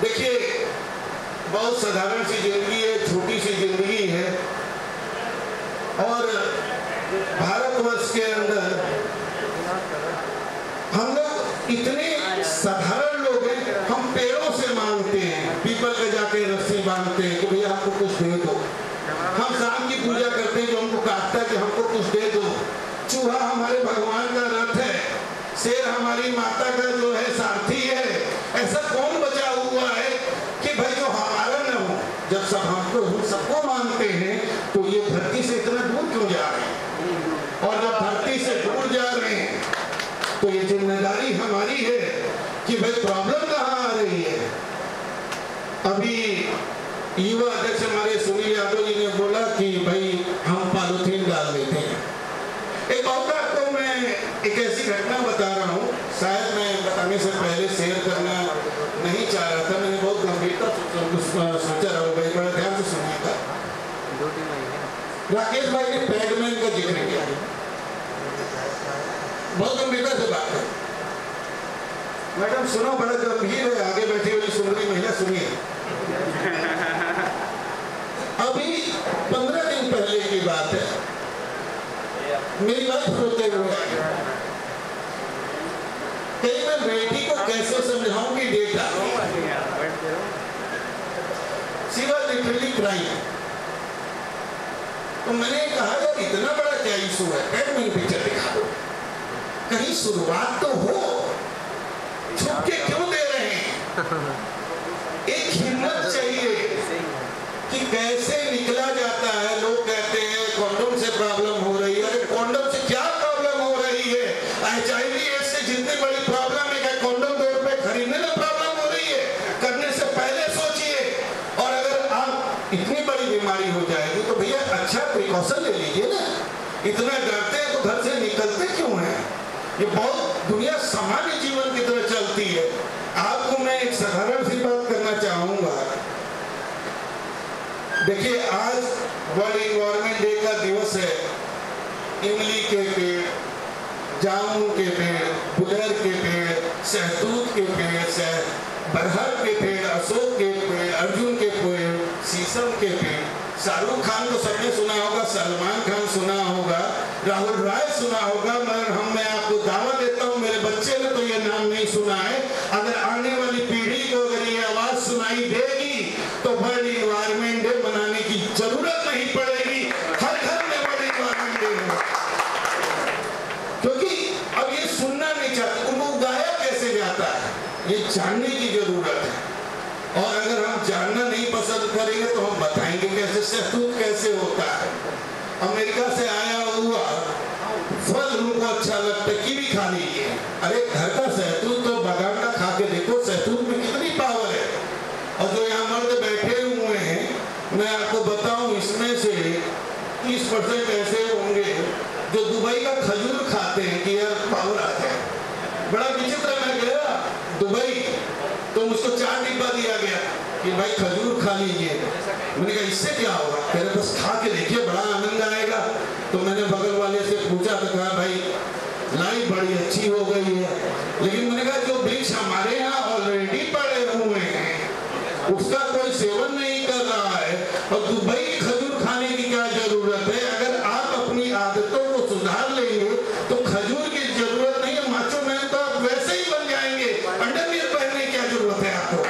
देखिए, बहुत साधारण सी जिंदगी है, छोटी सी जिंदगी है, और भारतवर्ष के अंदर हम लोग इतने साधारण लोग हैं, हम पेड़ों से मांगते हैं, पीपल के जाके रस्सी बांधते हैं कि भैया हमको कुछ दे दो। हम शाम की पूजा करते हैं, जो हमको काटता है कि हमको कुछ दे दो। चूहा हमारे भगवान का रथ है, शेर हमारी माता का जो है सारथी है। ऐसा कौन बचा हुआ है कि भाई जो हमारा न हो? जब सब हम सबको मानते हैं तो ये धरती से इतना दूर क्यों जा रहे हैं? और जब धरती से दूर जा रहे हैं तो ये जिम्मेदारी हमारी है कि भाई प्रॉब्लम कहाँ आ रही है। अभी युवा अध्यक्ष हमारे सुनील यादव जी ने बोला कि भाई हम पॉलिथीन डाल देते हैं। एक और बात को मैं एक ऐसी घटना बता रहा हूँ, शायद मैं बताने से पहले शेयर करना नहीं चाह रहा था, मैंने बहुत गंभीरता सोचा रहा हूँ, भाई बड़ा ध्यान से सुनिएगा। राकेश भाई ने पैडमैन का जिक्र किया, बहुत गंभीरता से बात है। मैडम सुनो, बड़ा गंभीर है, आगे बैठी हुई सुंदरी महिला सुनिए। अभी 15 दिन पहले की बात है, मेरी बात रोते हुए कहीं मैं बेटी को कैसे समझाऊं कि डेटा सिवा लिटरली क्राइम। तो मैंने कहा यार इतना बड़ा क्या इशू है, पैडमैन पिक्चर दिखा दो, कहीं शुरुआत तो हो, छुप के क्यों दे रहे हैं? एक हिम्मत चाहिए कि कैसे निकला जाता है। लोग कहते हैं कॉन्डोम से प्रॉब्लम हो रही है, अरे कॉन्डोम से क्या प्रॉब्लम हो रही है? HIV एड्स से जितनी बड़ी प्रॉब्लम है, क्या कॉन्डोम 2 रुपए खरीदने में प्रॉब्लम हो रही है? करने से पहले सोचिए। और अगर आप इतनी बड़ी बीमारी हो जाएगी तो भैया अच्छा प्रिकॉशन ले लीजिए ना। इतना डरते हैं तो घर से निकलते क्यों हैं? ये बहुत दुनिया सामान्य जीवन की तरह चलती है। आपको मैं एक साधारण सी बात करना चाहूंगा। देखिए, आज वर्ल्ड एनवायरनमेंट डे का दिवस है। इमली के पेड़, जामुन के पेड़, गुलर के पेड़, सहतूत के पेड़, बरहर के पेड़, अशोक के पेड़, अर्जुन के पेड़, शीशम के पेड़। शाहरुख खान तो सबने सुना होगा, सलमान खान सुना होगा, राहुल राय सुना होगा, मगर मैं आपको दावा देता हूँ मेरे बच्चे ने तो ये नाम नहीं सुना है। अगर आने वाली पीढ़ी को अगर ये आवाज सुनाई देगी तो वर्ल्ड एनवायरनमेंट डे मनाने की जरूरत नहीं पड़ेगी। हर घर में वर्ल्ड एनवायरनमेंट डे हो, क्योंकि अब ये सुनना नहीं चाहते, उनको उगाया कैसे जाता है ये जानने की जरूरत है। और अगर हम जानना नहीं पसंद करेंगे तो हम बताएंगे कैसे, सहतूत कैसे होता है। अमेरिका से आया हुआ फल उनको अच्छा लगता है, कीवी खा लीजिए। अरे घर का सहतूत तो बागान का खा के देखो, सहतूत में कितनी पावर है। और जो यहाँ मर्द बैठे हुए हैं, मैं आपको बताऊं इसमें से 30% ऐसे होंगे जो दुबई का खजूर खाते हैं कि यार पावर आ जाए। बड़ा विचित्र, मैं गया दुबई तो मुझको 4 डिब्बा दिया गया कि भाई खजूर खा लीजिए। मैंने कहा इससे क्या होगा? कह रहे बस खा के देखिए, बड़ा आनंद आएगा। तो मैंने बगल वाले से पूछा तो कहा भाई लाइफ बड़ी अच्छी हो गई है, लेकिन मैंने कहा जो वृक्ष हमारे यहाँ और उसका कोई सेवन नहीं कर रहा है, और दुबई खजूर खाने की क्या जरूरत है? अगर आप अपनी आदतों को सुधार लेंगे तो खजूर की जरूरत नहीं है। माचो मैन तो आप वैसे ही बन जाएंगे, अंडरवियर पहनने की क्या जरूरत है आपको?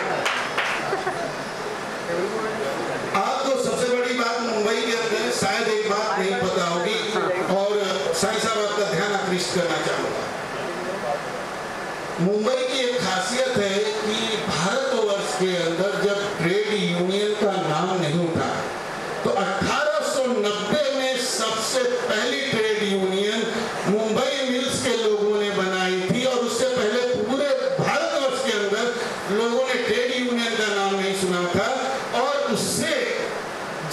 आपको सबसे बड़ी बात मुंबई के अंदर शायद एक बात नहीं पता होगी, और साईं साहब आपका ध्यान आकृष्ट करना चाहूंगा। मुंबई की एक खासियत है कि भारतवर्ष के अंदर जब ट्रेड यूनियन का नाम नहीं था तो 1890 में सबसे पहली ट्रेड यूनियन मुंबई मिल्स के लोगों ने बनाई थी, और उससे पहले पूरे भारतवर्ष के अंदर लोगों ने ट्रेड यूनियन का नाम नहीं सुना था। और उससे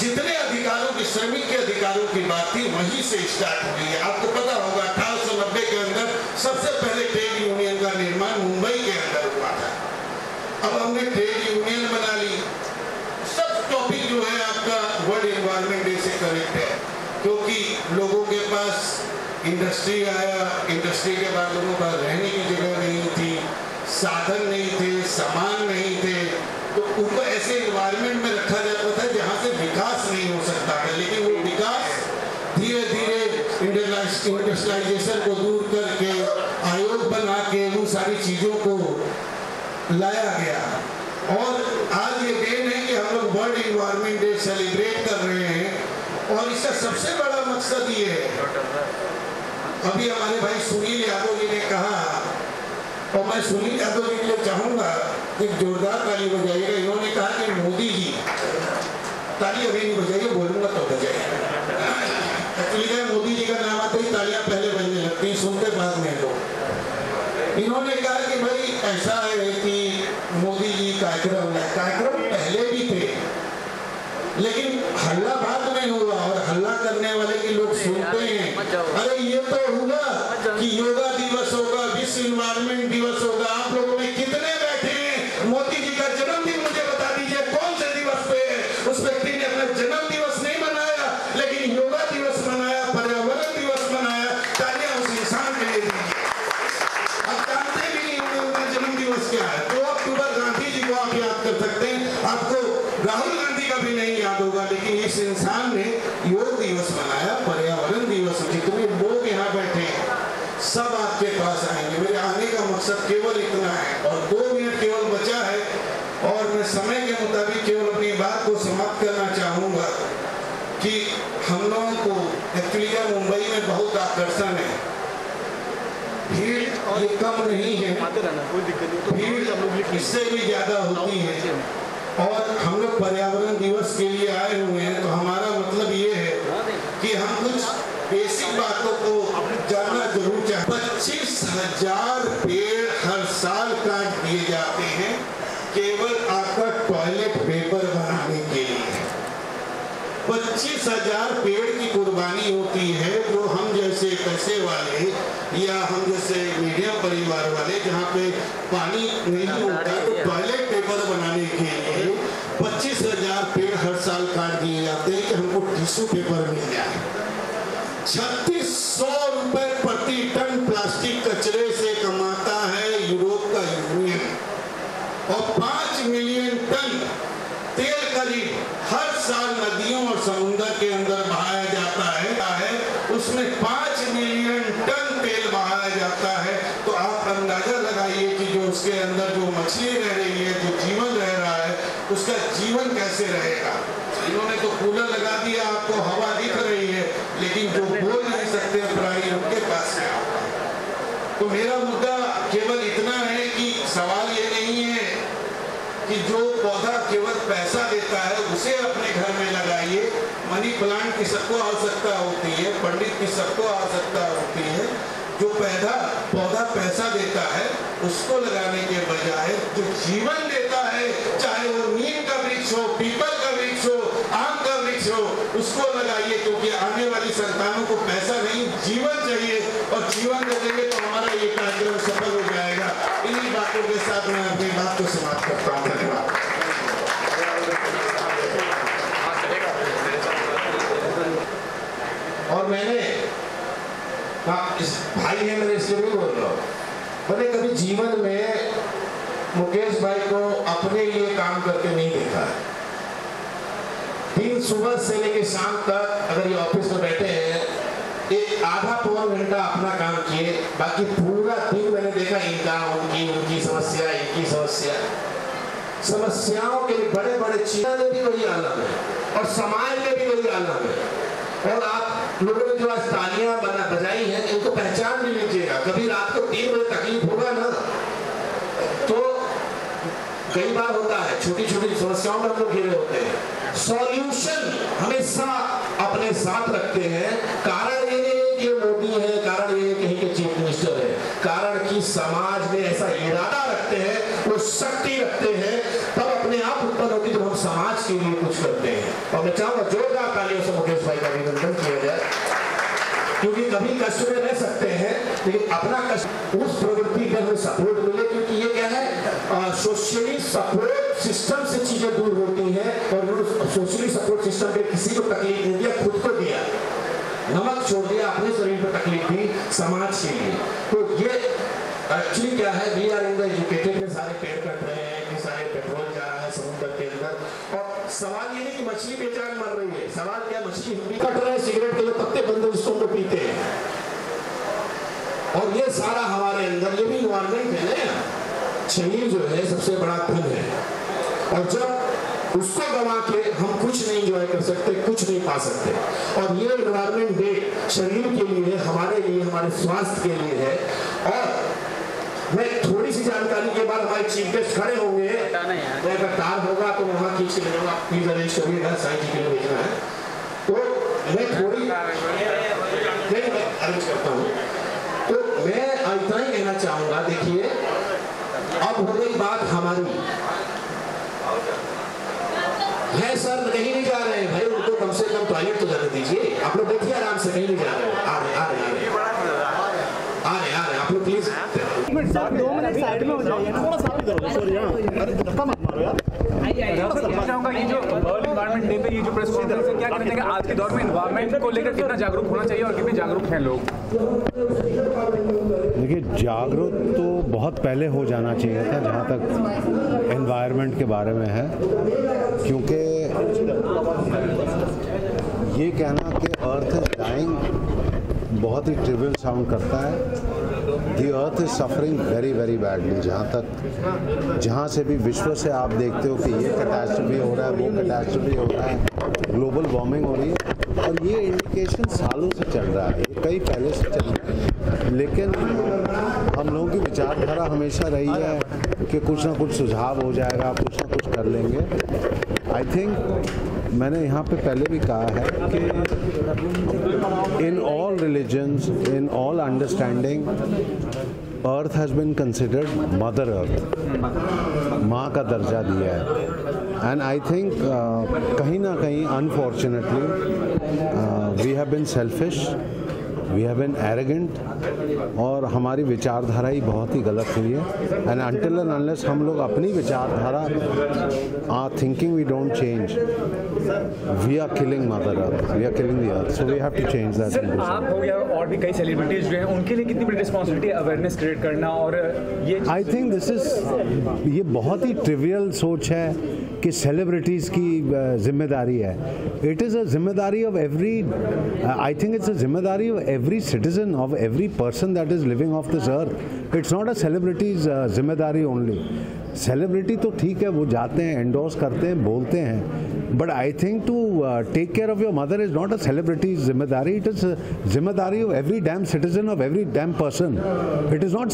जितने अधिकारों की, श्रमिक के अधिकारों की बात थी, वहीं से स्टार्ट हुई है। आपको पता होगा 1890 के अंदर सबसे पहले ट्रेड यूनियन का निर्माण मुंबई के अंदर हुआ था। अब हमने ट्रेड यूनियन बना ली। सब टॉपिक जो है आपका वर्ल्ड एनवायरनमेंट डे से कनेक्ट है, क्योंकि लोगों के पास इंडस्ट्री आया, इंडस्ट्री के बाद लोगों का रहने की जगह नहीं थी, साधन नहीं थे, सामान नहीं थे, तो उनको ऐसे एनवायरनमेंट में रखा जाता था जहाँ से विकास नहीं हो सकता है। लेकिन वो विकास धीरे धीरे इंडस्ट्रियलाइजेशन को दूर करके, आयोग बना के उन सारी चीजों को लाया गया। और आज ये दिन है कि हम लोग वर्ल्ड एनवायरनमेंट डे सेलिब्रेट कर रहे हैं, और इसका सबसे बड़ा मकसद ये है, अभी हमारे भाई सुनील यादव जी ने कहा, और मैं सुनील यादव जी के लिए चाहूंगा कि जोरदार ताली बजाइएगा। इन्होंने कहा कि मोदी जी, ताली अभी नहीं बजाइए, बोलूंगा तो बजाइए। एक्चुअली मोदी जी का नाम आते ही तालियां पहले बजने लगती हैं, सुनते बाद में लोग। इन्होंने कहा कि भाई ऐसा है कि मोदी जी कार्यक्रम पहले भी थे, लेकिन हल्ला बाद में हुआ, और हल्ला करने वाले के लोग सुनते हैं। अरे ये तो हुआ कि योगा दिवस होगा, विश्व एनवायरनमेंट दिवस होगा, आप लोगों में कितने बैठे हैं? मोदी जी का जन्मदिन मुझे बता दीजिए कौन से दिवस पे है? उस व्यक्ति ने अपना जन्म दिवस नहीं मनाया, लेकिन योगा दिवस मनाया, पर्यावरण दिवस मनाया। तालियां उस इंसान के लिए दीजिए। आप जानते भी नहीं होंगे उनका जन्म दिवस क्या है। 2 अक्टूबर गांधी जी को आप याद कर सकते हैं, आपको राहुल गांधी का भी नहीं याद होगा, लेकिन इस इंसान ने योग दिवस मनाया, पर्यावरण दिवस। जितने लोग यहाँ बैठे हैं सब आपके पास आएंगे। मेरे आने का मकसद केवल इतना है, और 2 मिनट केवल बचा है, और मैं समय के मुताबिक केवल अपनी बात को समाप्त करना चाहूंगा कि हम लोगों को एक्चुअली मुंबई में बहुत आकर्षण है, भीड़ ये कम नहीं है, भीड़ इससे भी ज्यादा होती है। और हम लोग पर्यावरण दिवस के लिए आए हुए हैं, तो हमारा मतलब ये है कि हम कुछ बेसिक बातों को जानना जरूर चाहिए। 25,000 पेड़ हर साल काट दिए जाते हैं केवल आपका टॉयलेट पेपर बनाने के लिए। 25,000 पेड़ की कुर्बानी होती है, जो हम जैसे पैसे वाले या हम जैसे मीडियम परिवार वाले जहाँ पे पानी नहीं होता, तो टॉयलेट पेपर बनाने के लिए 25,000 पेड़ हर साल काट दिए जाते हैं कि हमको टिश्यू पेपर मिल जाए। 3600 रुपए प्रति टन प्लास्टिक कचरे से कमाता है यूरोप का यूनियन, और 5 मिलियन टन तेल करीब हर साल नदियों और समुद्र के अंदर बहाया जाता है। उसमें 5 मिलियन टन तेल बहाया जाता है। तो आप अंदाजा लगाइए कि जो उसके अंदर जो मछली रह रही है, जो जीवन रह रहा है, उसका जीवन कैसे रहेगा। इन्होंने तो कूलर लगा दिया, आपको हवा दिख रही है, लेकिन जो बोल नहीं सकते प्राणी उनके पास है। तो मेरा मुद्दा केवल इतना है कि सवाल ये नहीं है कि जो पौधा केवल पैसा देता है उसे अपने घर में लगाइए। मनी प्लांट की सबको आवश्यकता होती है, पंडित की सबको आवश्यकता होती है। जो पौधा पैसा देता है उसको लगाने के बजाय जो जीवन देता है, चाहे वो नीम का वृक्ष हो, पीपल का वृक्ष हो, आम का वृक्ष हो, उसको लगाइए। क्योंकि आने वाली संतानों को पैसा नहीं, जीवन चाहिए, और जीवन दे देंगे तो हमारा ये कार्यक्रम सफल हो जाएगा। इन्हीं बातों के साथ मैं अपनी बात को समाप्त करता हूँ। धन्यवाद। और मैंने इस भाई है मेरे, इसलिए नहीं बोल रहा हूँ, मैंने कभी जीवन में मुकेश भाई को अपने लिए काम करके नहीं देखा। दिन सुबह से लेकर शाम तक अगर ये ऑफिस में बैठे हैं, एक आधा पौन घंटा अपना काम किए, बाकी पूरा दिन मैंने देखा इनका उनकी समस्या, इनकी समस्या, समस्याओं के बड़े बड़े चीजों में भी वही आलम है और समाज में भी वही आलम है। और आप लोगों ने जो आज तालियां बजाई हैं, इनको पहचान भी लीजिएगा। कभी रात को 3 बजे तकलीफ होगा ना, तो कई बार होता है छोटी छोटी समस्याओं में हम लोग घिरे होते हैं, सॉल्यूशन हमेशा अपने साथ रखते हैं। कारण ये नहीं कि मोदी है, कारण ये कहीं के चीफ मिनिस्टर है, कारण कि समाज में ऐसा इरादा रखते हैं, वो शक्ति रखते हैं, तब अपने आप उत्पन्न होती जब हम समाज के लिए कुछ करते हैं। और मैं चाहूंगा जोरदार तालियों से मुकेश भाई का अभिनंदन किया जाए, क्योंकि कभी कष्ट में रह सकते हैं लेकिन अपना कष्ट उस प्रवृत्ति पर हमें सपोर्ट मिले, क्योंकि ये क्या है, सोशली सपोर्ट सिस्टम से चीजें दूर होती हैं। और सोशली सपोर्ट सिस्टम पे किसी को तकलीफ नहीं दिया, खुद को दिया, नमक छोड़ दिया, अपने शरीर पर तकलीफ दी समाज के लिए। तो ये एक्चुअली क्या है, we are in the educated में सारे पेड़ कट रहे हैं, कि सारे पेट्रोल जा रहा है समुद्र के अंदर। और सवाल ये नहीं कि मछली बेचान मर रही है, सवाल क्या, मछली हम भी कट रहे हैं, सिगरेट के जो पत्ते बंद जिसको हम लोग पीते हैं, और ये सारा हमारे अंदर, ये भी इन्वायरमेंट है ना, शरीर जो है सबसे बड़ा धन है, और जब उसको गंवा के हम कुछ नहीं एंजॉय कर सकते, कुछ नहीं पा सकते। और ये एनवायरमेंट डे शरीर के लिए, हमारे लिए, हमारे स्वास्थ्य के लिए है। और मैं थोड़ी सी जानकारी के बाद हमारे चीफ गेस्ट खड़े होंगे, अगर तार होगा तो मैं वहाँ खींच के ले जाऊंगा, प्लीज अरेंज करिएगा, साईं जी के लिए भेजना है, तो मैं थोड़ी अरेंज करता हूँ। तो मैं इतना ही कहना चाहूंगा, देखिए अब हो गई बात हमारी है, सर कहीं नहीं जा रहे हैं भाई, उनको कम से कम टॉयलेट तो जाने दीजिए, आप लोग बैठिए आराम से, कहीं नहीं जा रहे हैं, आ रहे आप लोग प्लीज 2 मिनट साइड में हो जाइए ना, थोड़ा साथ इधर हो, सॉरी यार, अरे धक्का मत मारो यार। चाहूंगा ये जो वर्ल्ड इन्वायरमेंट डे पे ये जो प्रेस कॉन्फ्रेंस है, क्या कहते हैं कि आज के दौर में इन्वायरमेंट को लेकर कितना जागरूक होना चाहिए और कितने जागरूक हैं लोग? देखिए, जागरूक तो बहुत पहले हो जाना चाहिए था जहाँ तक एनवायरनमेंट के बारे में है, क्योंकि ये कहना कि अर्थ इज डाइंग बहुत ही ट्रिवियल साउंड करता है। The earth is suffering very very badly. जहाँ से भी विश्व से आप देखते हो कि ये कैटास्ट्रॉफी हो रहा है, वो कैटास्ट्रॉफी हो रहा है, ग्लोबल वार्मिंग हो रही है, और ये इंडिकेशन सालों से चल रहा है, कई पहले से चल रहा है, लेकिन हम लोगों की विचारधारा हमेशा रही है कि कुछ ना कुछ सुझाव हो जाएगा, कुछ ना कुछ कर लेंगे। आई थिंक मैंने यहाँ पे पहले भी कहा है कि in all religions, in all understanding, earth has been considered mother earth, माँ का दर्जा दिया है। एंड आई थिंक कहीं ना कहीं unfortunately we have been selfish, we have been arrogant, और हमारी विचारधारा ही बहुत ही गलत हुई है। एंड अनटिल एंड अनलेस हम लोग अपनी विचारधारा thinking we don't change, we are killing mother earth, we are killing the earth, so we have to change that. Sir, आप हो गया और भी कई सेलिब्रिटीज जो हैं, उनके लिए कितनी बड़ी रिस्पॉन्सिबिलिटी है अवेयरनेस क्रिएट करना? और ये आई थिंक दिस इज, ये बहुत ही ट्रिवियल सोच है कि सेलिब्रिटीज़ की जिम्मेदारी है। इट इज़ अ जिम्मेदारी of every, I think it's a जिम्मेदारी of every citizen, of every person that is living of this earth. It's not a celebrities जिम्मेदारी ओनली। सेलिब्रिटी तो ठीक है, वो जाते हैं, एंडोर्स करते हैं, बोलते हैं, but I think to take care of your mother is not a celebrities जिम्मेदारी, इट इज जिम्मेदारी of every damn citizen, of every damn person. It is not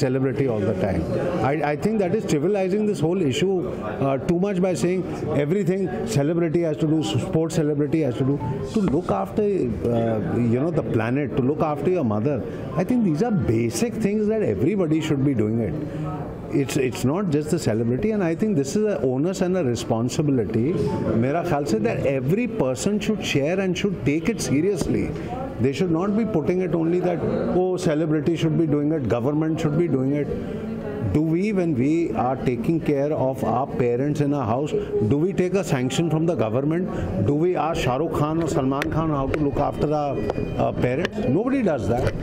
celebrity all the time. I think that is trivializing this whole issue too much by saying everything celebrity has to do, sports celebrity has to do, to look after the planet, to look after your mother. I think these are basic things that everybody should be doing it. It's not just the celebrity, and I think this is an onus and a responsibility, मेरा ख्याल से, that every person should share and should take it seriously. They should not be putting it only that, oh, celebrity should be doing it, government should be doing it. do we, when we are taking care of our parents in our house, do we take a sanction from the government? Do we ask Shah Rukh Khan or Salman Khan how to look after our parents? Nobody does that.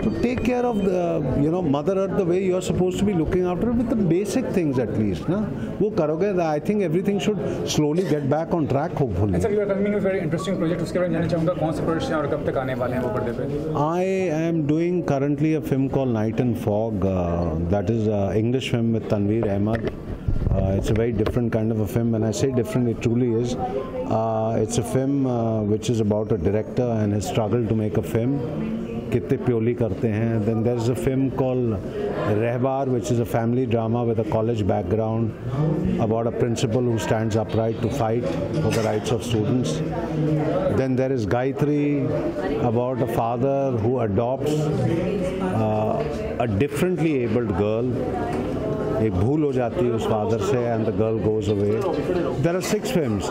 So take care of the, Mother Earth the way you are supposed to be looking after her, with the basic things at least. Na? वो करोगे, I think everything should slowly get back on track, hopefully. Sir, you are coming with a very interesting project. उसके बारे में जानना चाहूँगा कौन से project और कब तक आने वाले हैं वो पर्दे पे? I am doing currently a film called Night and Fog. That is an English film with Tanveer Ahmed. It's a very different kind of a film. When I say different, it truly is. It's a film which is about a director and his struggle to make a film. कितने प्योली करते हैं. Then there is a film called Rehbar, which is a family drama with a college background about a principal who stands upright to fight for the rights of students. Then there is Gayatri, about a father who adopts a differently abled girl. एक भूल हो जाती है उस father से and the girl goes away. There are 6 films.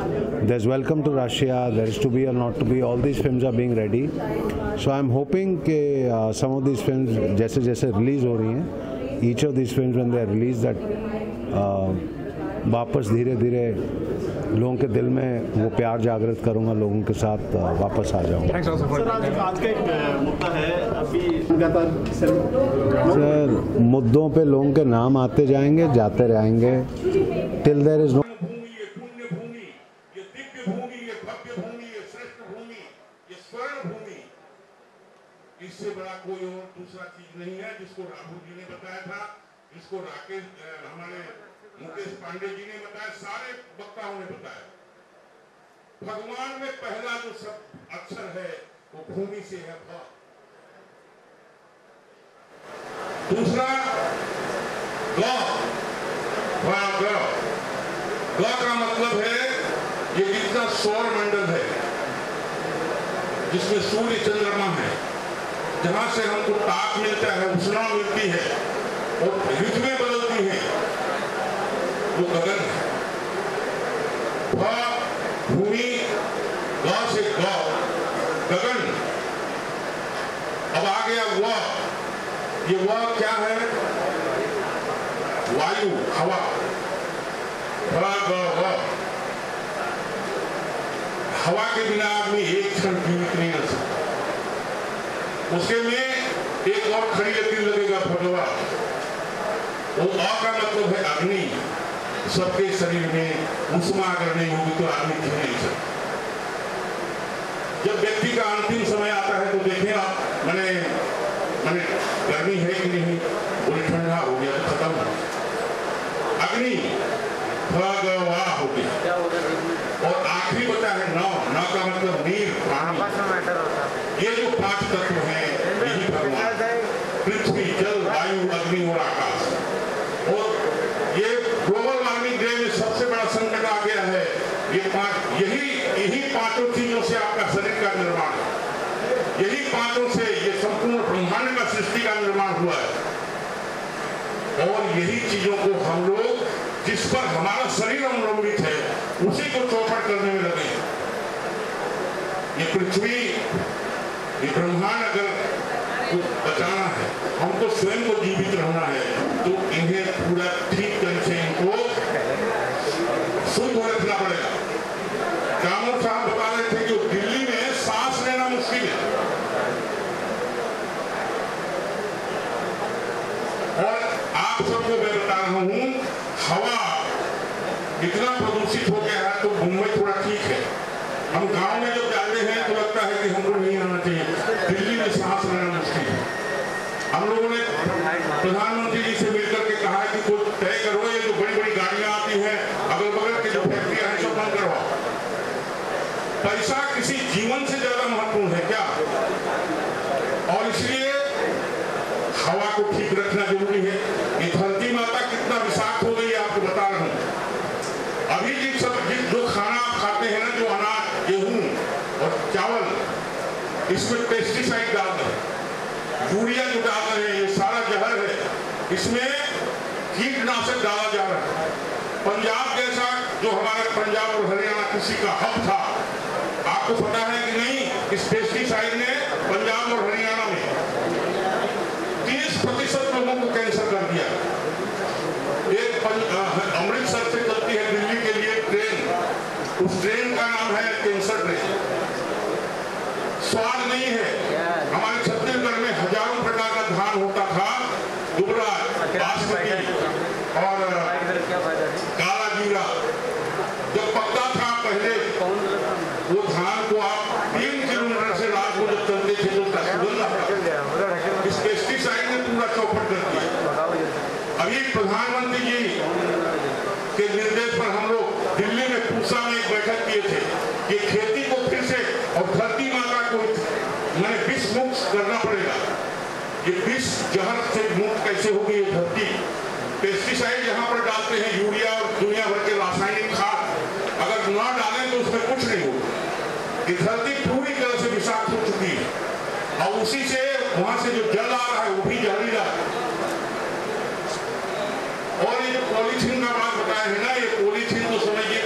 There's Welcome to Russia, there is To Be or Not to Be. All these films are being ready. So I'm hoping कि some of these films जैसे जैसे release हो रही हैं, each of these films when they are released, that वापस धीरे धीरे लोगों के दिल में वो प्यार जागृत करूंगा, लोगों के साथ वापस आ जाऊंगा. सर आज का एक मुद्दा है अभी लगातार सर, मुद्दों पे लोगों के नाम आते जाएंगे, जाते रहेंगे. टिल देयर इज नो इससे बड़ा कोई और दूसरा चीज नहीं है, जिसको राहुल जी ने बताया था, जिसको राकेश हमारे मुकेश पांडे जी ने बताया, सारे वक्ताओं ने बताया. भगवान में पहला जो सब अक्षर है वो भूमि से है भ. दूसरा ग का मतलब है ये जितना सौर मंडल है जिसमें सूर्य चंद्रमा है, जहां से हमको ताप मिलता है, उष्णा मिलती है और ऋतुएं बदलती हैं, वो गगन है. भूमि, ग से गगन. अब आ गया वह. ये वह क्या है? वायु, हवा. हवा के बिना आदमी एक क्षण जीवित नहीं रह सकता. उसके में एक और खड़ी लकीर लगेगा भगवा. वो अ का मतलब है अग्नि. सबके शरीर में उष्मा अगर नहीं होगी तो आदमी जी नहीं सकता. जब व्यक्ति का अंतिम समय आता है तो देखें आप, मैंने गर्मी है कि नहीं, बोले ठंडा हो गया, खत्म. अग्नि भगवा हो गया. और आखिरी बचा है नौ. नौ का मतलब नीर, पानी. ये जो 5 तत्व हैं यही भगवान, पृथ्वी, जल, वायु, अग्नि और आकाश. और ये ग्लोबल वार्मिंग डे में सबसे बड़ा संकट आ गया है. यही 5 चीजों से आपका शरीर का निर्माण है. यही 5 से ये संपूर्ण ब्रह्मांड का सृष्टि का निर्माण हुआ है. और यही चीजों को हम लोग, जिस पर हमारा शरीर अवलंबित है, उसी को चौपट करने में लगे. ये पृथ्वी, ये ब्रह्मांड अगर बचाना है, हमको स्वयं को जीवित रहना है, तो इन्हें पूरा ठीक तरह से इनको शुद्ध रखना पड़ेगा. कामर साहब बता रहे थे कि दिल्ली में सांस लेना मुश्किल है. और आप सबको मैं बता रहा हूं, हवा इतना प्रदूषित हो गया है तो मुंबई थोड़ा ठीक है. हम गांव में जब जाते हैं तो लगता है कि हमको नहीं आना चाहिए. दिल्ली में सांस लेना मुश्किल है. हम लोगों ने प्रधानमंत्री जी से मिलकर के कहा कि कुछ तय करो, ये जो बड़ी बड़ी गाड़ियां आती हैं, अगल बगल के जो फैक्ट्रियां हैं, सब बंद करवाओ. पैसा किसी जीवन से ज्यादा महत्वपूर्ण है क्या? और इसलिए हवा को ठीक रखना जरूरी है. ये धरती माता कितना विषाक्त हो गई है आपको बता रहा हूं. अभी जो खाना आप खाते हैं ना, जो अनाज, गेहूं और चावल, इसमें पेस्टिसाइड डाल रहे हैं, यूरिया जो डाल रहे हैं, ये सारा जहर है. इसमें कीटनाशक डाला जा रहा है. पंजाब जैसा जो हमारा पंजाब और हरियाणा कृषि का हब था, आपको पता है कि नहीं, इस पेस्टिसाइड ने पंजाब और हरियाणा में 30% लोगों को कैंसर कर दिया. अमृतसर से चलती है दिल्ली के लिए ट्रेन, उस ट्रेन का नाम है कैंसर ट्रेन। स्वाद नहीं है। हमारे छत्तीसगढ़ में हजारों प्रकार का धान होता था, दुबला, बासमती और काला जीरा। जब पकता था पहले वो धान को आप 3 किलोमीटर से रात को जब चलते थे तो उसका सुगंध आता। इस पेस्टिसाइड ने पूरा चौपट कर दिया। अभी प्रधानमंत्री जी के निर्देश पर हम लोग दिल्ली में पूसा में एक बैठक किए थे कि खेती को फिर से और धरती माता को मैंने विष मुक्त करना पड़ेगा। ये विष जहर से मुक्त कैसे होगी ये धरती? पेस्टिसाइड यहाँ पर डालते हैं, यूरिया और दुनिया भर के रासायनिक खाद, अगर न डालें तो उसमें कुछ नहीं होगा। ये धरती पूरी तरह से विषाक्त हो चुकी है और उसी से वहां से जो जल आ रहा है वो भी जहरीला है। और ये जो पॉलीथीन का बात बताया है ना, ये पॉलीथीन तो समझिए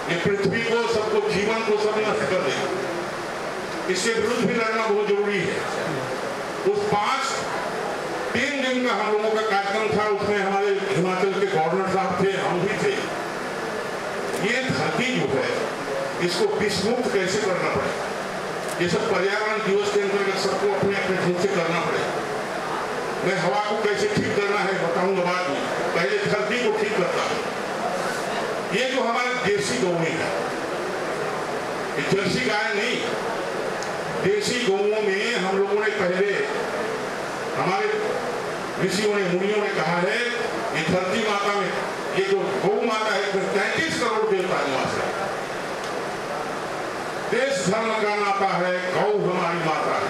ये पृथ्वी को, सबको, जीवन को सब नष्ट कर देगा। इसके विरुद्ध भी लड़ना बहुत जरूरी है। उस 3 दिन का हम लोगों का कार्यक्रम था, उसमें हमारे हिमाचल के गवर्नर साहब थे, हम भी थे। ये धरती जो है इसको विष मुक्त कैसे करना पड़ेगा, ये सब पर्यावरण दिवस के अंतर्गत सबको अपने अपने ढंग से करना पड़ेगा। मैं हवा को कैसे ठीक करना है बताऊंगा बाद में, पहले धरती को ठीक करता है। ये जो हमारे देसी गौ है, ये जर्सी गाय नहीं, देसी गौओं में हम लोगों ने पहले, हमारे ऋषियों ने, मुनियों ने कहा है ये धरती माता में, ये जो गौ माता है इसमें 33 करोड़ देवता निवास है। देश धर्म का नाता है, गौ हमारी माता है।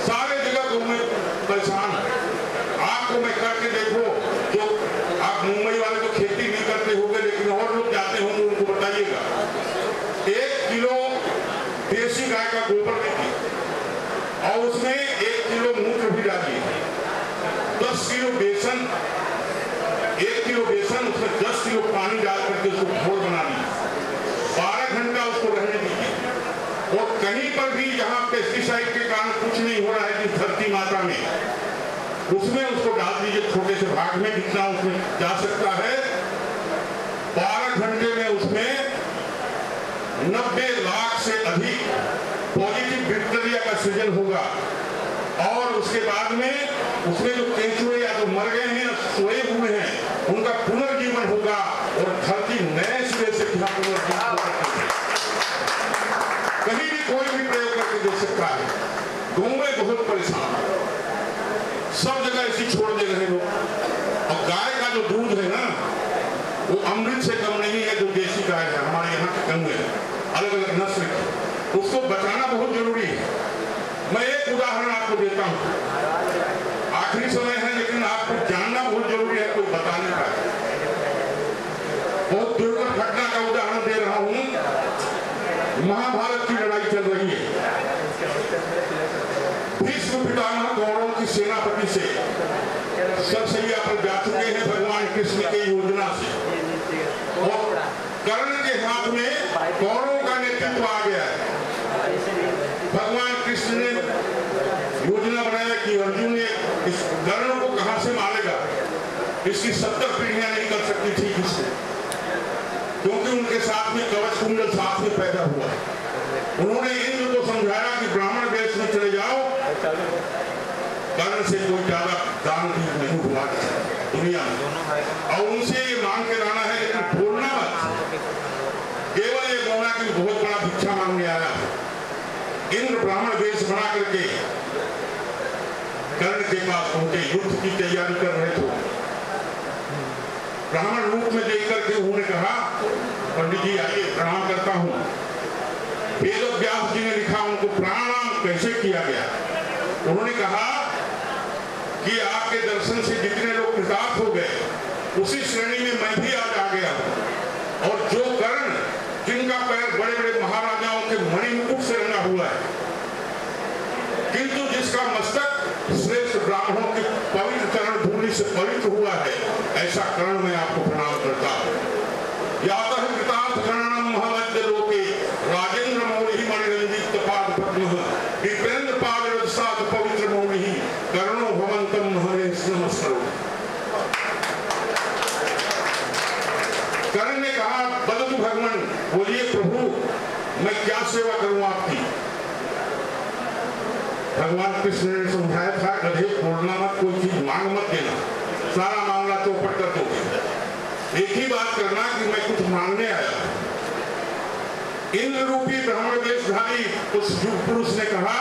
सारे जगह गौ में परेशान है। आपको मैं करके देखो, जो आप मुंबई वाले तो खेती नहीं करते होंगे लेकिन और लोग जाते होंगे, उनको बताइएगा 1 किलो देसी गाय का गोबर दीजिए और उसमें 1 किलो मूत्र भी डालिए, 10 किलो बेसन, 1 किलो बेसन, उसमें 10 किलो पानी डाल करके उसको घोल बना लीजिए, 12 घंटा उसको रहने दीजिए। और कहीं पर भी जहां पेस्टिसाइड के कारण कुछ नहीं हो रहा है जिस धरती माता में, उसमें उसको डाल दीजिए छोटे से भाग में, जितना उसमें जा सकता है। 12 घंटे में उसमें 90 लाख से अधिक पॉजिटिव बैक्टीरिया का सृजन होगा और उसके बाद में उसमें जो केंचुए या जो मर गए हैं, सोए हुए हैं, उनका पुनर्जीवन होगा और धरती नए सिरे से पुनर्जीवन होगा। कहीं भी कोई भी प्रयोग करके दे सकता है। गौएं बहुत परेशान, सब जगह ऐसी छोड़ दे रहे लोग। और गाय का जो दूध है ना, वो अमृत से कम नहीं है। जो देसी गाय है हमारे यहाँ की गंगे है, अलग अलग नस्ल की, उसको बचाना बहुत जरूरी है। मैं एक उदाहरण आपको देता हूँ, आखिरी समय है लेकिन आपको जानना बहुत जरूरी है, कोई बताने का। बहुत दुर्लभ घटना का उदाहरण दे रहा हूँ। महाभारत की लड़ाई चल रही है, भीष्म पितामह कौरवों की सेनापति से सरसैया पर जा चुके हैं भगवान कृष्ण की योजना से, और कर्ण के हाथ में कौरवों का नेतृत्व आ गया है। भगवान कृष्ण ने योजना बनाया कि अर्जुन ने इस कर्ण को कहां से मारेगा। इसकी 70 पीढ़ियां नहीं कर सकती थी किससे, क्योंकि उनके साथ में कवच कुंडल साथ में पैदा हुआ। उन्होंने इंद्र को समझाया कि ब्राह्मण वेश में चले जाओ, कर्ण से कोई ज्यादा दान नहीं हुआ दुनिया में, और उनसे ये मांग के लाना है, लेकिन बोलना मत, केवल ये बोलना कि बहुत बड़ा भिक्षा मांगने आया। इंद्र ब्राह्मण वेश बना करके कर्ण के पास पहुंचे, युद्ध की तैयारी कर रहे थे। ब्राह्मण रूप में देख करके उन्होंने कहा, पंडित जी आइए, प्रणाम करता हूँ। वेद व्यास जी ने लिखा, उनको प्रणाम कैसे किया गया। उन्होंने कहा कि आपके दर्शन से जितने लोग कृतार्थ हो गए, उसी श्रेणी में मैं भी आज आ गया हूँ। और जो कर्ण, जिनका पैर बड़े बड़े महाराजाओं के मणिमुकुट से रंगा हुआ है, किंतु जिसका मस्तक श्रेष्ठ ब्राह्मणों की पवित्र चरण धूलि से पवित्र हुआ है, ऐसा कर्ण मैं आपको प्रणाम करता हूँ। यातः कृतार्थ कर्णम महमद्य लोके राजेंद्र मौलिहि मणिरंजित पाद पद्मः विप्रेंद्र पाद रजसाद पवित्र मौलिहि कर्णो भवंतम हरे नमस्कार। मैं क्या सेवा करूं आपकी। भगवान कृष्ण ने समझाया था, गधे बोलना मत, कोई चीज मांग मत देना, सारा मामला चौपट कर दोगे। एक ही बात करना कि मैं कुछ मांगने आया। इंद्र रूपी ब्राह्मण वेशधारी उस युग पुरुष ने कहा,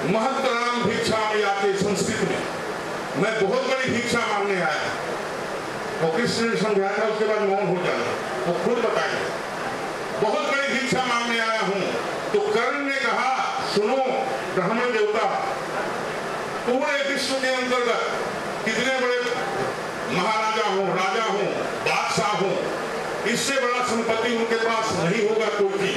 महत्तराम भिक्षा में आते, संस्कृत में, मैं बहुत बड़ी भिक्षा मांगने आया। और कृष्ण ने समझाया था, उसके बाद मौन हो जाना, वो खुद बताए, बहुत बड़ी भिक्षा मांगने आया हूं। तो कर्ण ने कहा, सुनो ब्राह्मण देवता, पूरे विश्व के अंतर्गत कितने बड़े महाराजा हो, राजा हो, बादशाह हो, इससे बड़ा संपत्ति उनके पास नहीं होगा कोई भी।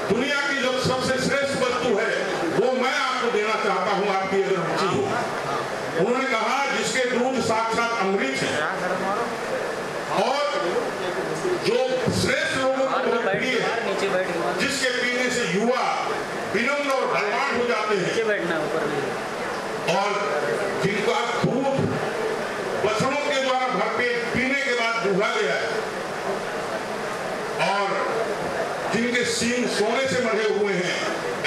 दुनिया की जो सबसे श्रेष्ठ वस्तु है वो मैं आपको देना चाहता हूं, आपकी अगर रुचि हो। उन्होंने कहा, जिसके दूध साक्षात अमृत है और जो श्रेष्ठ लोगों को बहुत प्रिय है, जिसके पीने से युवा विनम्र और बलवान हो जाते हैं, और जिनका दूध बछड़ों के द्वारा भरपेट पीने के बाद दूधा गया है, और जिनके सींग सोने से मढ़े हुए हैं,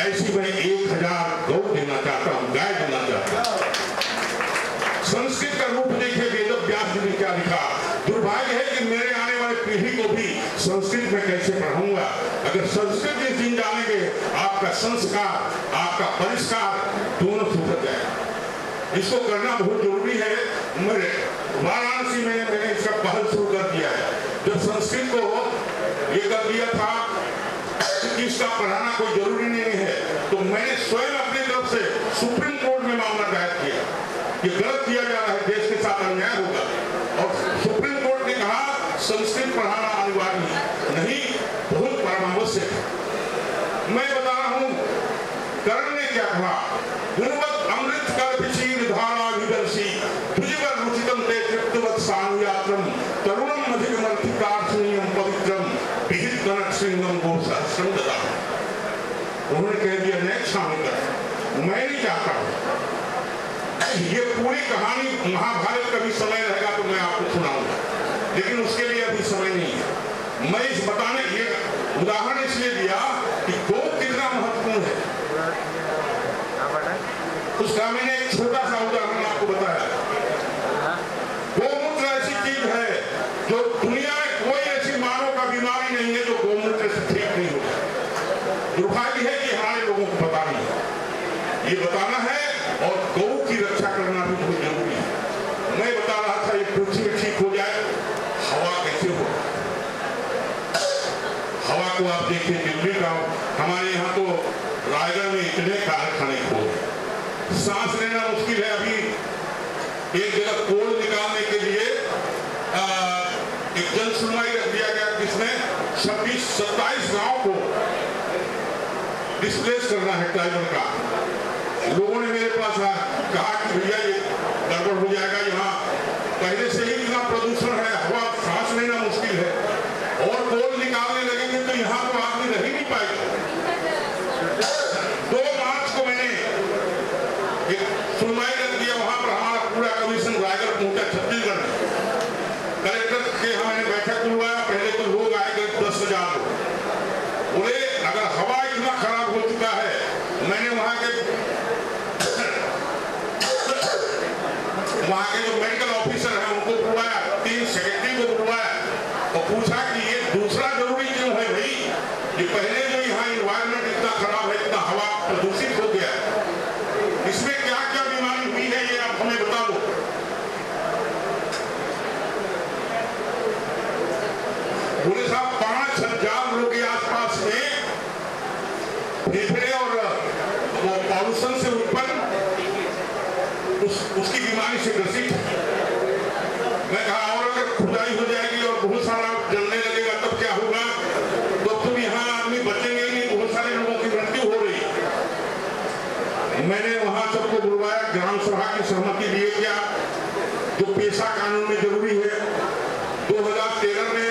ऐसी मैं 1000 गौ देना चाहता हूं, गाय देना चाहता हूं। संस्कृत का रूप देखिए, वेद व्यास जी ने क्या लिखा। दुर्भाग्य है कि मेरे आने वाली पीढ़ी को भी संस्कृत में कैसे पढ़ाऊंगा। अगर संस्कृत में जीन जानेंगे, आपका संस्कार, आपका परिष्कार दोनों सुधर जाए। इसको करना बहुत जरूरी है। मेरे वाराणसी में मैंने इसका पहल शुरू कर दिया है। जब संस्कृत को ये कर दिया था कि इसका पढ़ाना कोई जरूरी नहीं है, तो मैंने स्वयं अपनी तरफ से सुप्रीम कोर्ट में मामला दायर किया, ये गलत किया जा रहा है, देश के साथ अन्याय होगा। और सुप्रीम कोर्ट ने कहा, संस्कृत पढ़ाना अनिवार्य नहीं, बहुत परमावश्यक है। मैं बता रहा हूं कर्ण ने क्या कहा, गुणवत अमृत कर पिछीर धारा विदर्शी, तुझवर रुचितम ते तृप्तवत सानुयात्रम, तरुणम अधिकमर्थिकार्षणीयम पवित्रम, विहित कनक सिंहम गोसहस्रम ददा। उन्होंने कह दिया, नहीं शामिल कर, मैं नहीं चाहता हूं। ये पूरी कहानी महाभारत का भी समय रहेगा तो मैं आपको सुनाऊंगा, लेकिन उसके लिए अभी समय नहीं है। मैं इस बताने ये उदाहरण इसलिए दिया कि गौ कितना महत्वपूर्ण है, उसका मैंने एक छोटा सा उदाहरण आपको बताया। गौमूत्र ऐसी चीज है जो दुनिया में कोई ऐसी मानव का बीमारी नहीं है जो गौमूत्र से ठीक नहीं होता। दुर्भाग्य है कि हमारे लोगों को पता नहीं, ये बताना है। और गौ की रक्षा करना भी बहुत जरूरी है। मैं बता रहा था, ये पृथ्वी ठीक हो जाए, हवा कैसे हो। हवा को आप देखिए, दिल्ली का, हमारे यहाँ तो रायगढ़ में इतने कारखाने खोल, सांस लेना मुश्किल है। अभी एक जगह कोल निकालने के लिए एक जन सुनवाई रख दिया गया, जिसमें 26-27 गांव को डिस्प्लेस करना है ट्राइबल का। लोगों ने मेरे पास कहा कि भैया ये गड़बड़ हो जाएगा, यहाँ पहले से ही इतना प्रदूषण है, हवा सांस लेना मुश्किल है, और कोल निकालने लगेंगे तो यहाँ तो आदमी रह ही नहीं पाएगा। 2 मार्च को मैंने एक सुनवाई रख दिया, वहां पर हमारा पूरा कमीशन रायगढ़ पहुंचा, छत्तीसगढ़ में। कलेक्टर के हमने बैठक बुलवाया, पहले तो लोग आए गए 10,000 लोग। बोले अगर हवा इतना खराब हो चुका है, मैंने वहां के जो मेडिकल ऑफिसर है उनको बुलवाया, 3 सेक्रेटरी को बुलवाया और पूछा कि ये दूसरा जरूरी क्यों है भाई, ये पहले जो यहाँ एनवायरनमेंट इतना खराब है, इतना हवा प्रदूषित हो गया, इसमें क्या क्या बीमारी हुई है ये आप हमें बता दो। बोले साहब 5,000 लोग के आसपास में फेफड़े और पॉल्यूशन से उत्पन्न उसकी बीमारी से ग्रसित। मैं कहा और अगर खुदाई हो जाएगी और बहुत सारा जलने लगेगा तब क्या होगा, तो तुम यहाँ आदमी बचेंगे ही नहीं, बहुत सारे लोगों की मृत्यु हो रही। मैंने वहां सबको बुलवाया, ग्राम सभा की सहमति लिए क्या, जो पेशा कानून में जरूरी है। 2013 में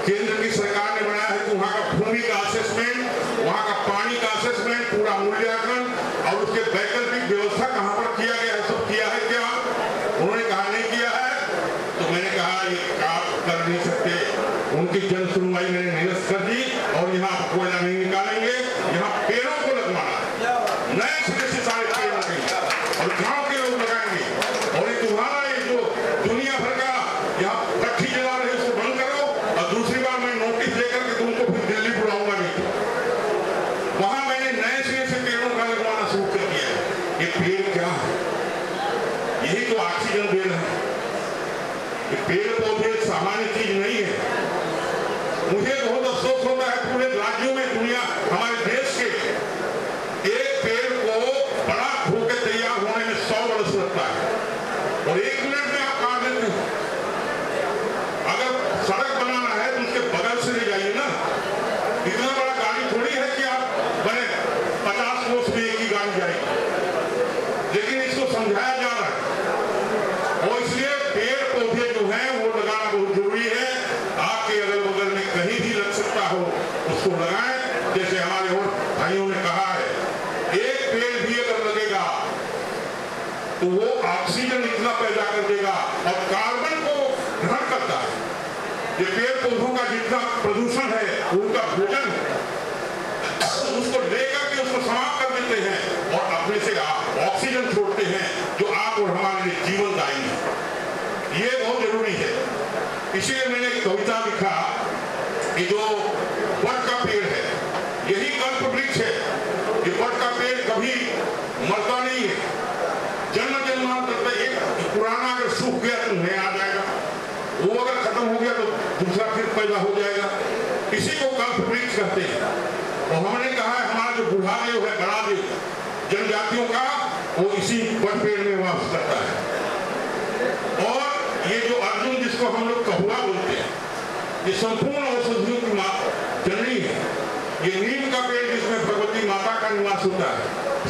केंद्र की सरकार ने बनाया है कि वहां का भूमि का असेसमेंट, वहां का पानी का असेसमेंट, पूरा मूल्यांकन और उसके वैकल्पिक व्यवस्था कहां पर किया गया है, सब किया है क्या? उन्होंने कहा नहीं किया है। तो मैंने कहा ये आप कर नहीं सकते। उनकी जन सुनवाई मैंने निरस्त कर दी और हम यहाँ कोयला नहीं निकालेंगे, यहाँ पेड़ों को लगवाना है, नए सिरे से सारे पेड़ लगेंगे और गांव के लोग लगाएंगे। और ये तुम्हारा ये जो दुनिया भर का यहाँ भट्टी जला रहे उसको बंद करो, और दूसरी बार मैं नोटिस लेकर के तुमको फिर दिल्ली बुलाऊंगा नहीं। वहां मैंने नए सिरे से पेड़ों का लगवाना शुरू कर दिया है। ये पेड़ क्या है? यही तो ऑक्सीजन दे रहे हैं। ये पेड़ पौधे सामान्य चीज नहीं है। मुझे बहुत अफसोस होता है पूरे राज्यों में, दुनिया हमारे देश के एक पेड़ को बड़ा होकर तैयार होने में 100 वर्ष लगता है और 1 मिनट में आप काट देते हैं। अगर सड़क बनाना है तो उसके बगल से ले जाइए ना। इतना बड़ा गाड़ी थोड़ी है कि आप बने 50 कोस में एक ही गाड़ी जाएगी, लेकिन इसको समझाया जा रहा है। और इसलिए पेड़ पौधे जो हैं वो लगाना बहुत जरूरी है। आपके अगल बगल में कहीं भी लग सकता हो उसको लगाएं। जैसे हमारे और भाइयों ने कहा है, एक पेड़ भी अगर लगेगा तो वो ऑक्सीजन इतना पैदा कर देगा और कार्बन को ग्रहण करता है। ये पेड़ पौधों का जितना प्रदूषण है उनका भोजन उसको लेकर के उसको समाप्त कर देते हैं और अपने से ऑक्सीजन छोड़ते हैं जो आप और हमारे लिए जीवनदायी है। ये बहुत जरूरी है। इसलिए मैंने एक कविता लिखा कि जो वट का पेड़ है यही कल्प वृक्ष है। ये वट का पेड़ कभी मरता नहीं है, जन्म जन्मांतर तक। एक पुराना अगर सूख गया तो नया आ जाएगा, वो अगर खत्म हो गया तो दूसरा फिर पैदा हो जाएगा। इसी को कल्प वृक्ष कहते हैं। और हमने कहा है हमारा जो बूढ़ा देव है, बड़ा देव जनजातियों का, वो इसी वट पेड़ में वास करता है। और ये जो अर्जुन जिसको हम लोग कहुआ बोलते हैं, ये संपूर्ण औषधियों की माँ जननी है। ये नीम का पेड़ जिसमें भगवती माता का निवास होता है।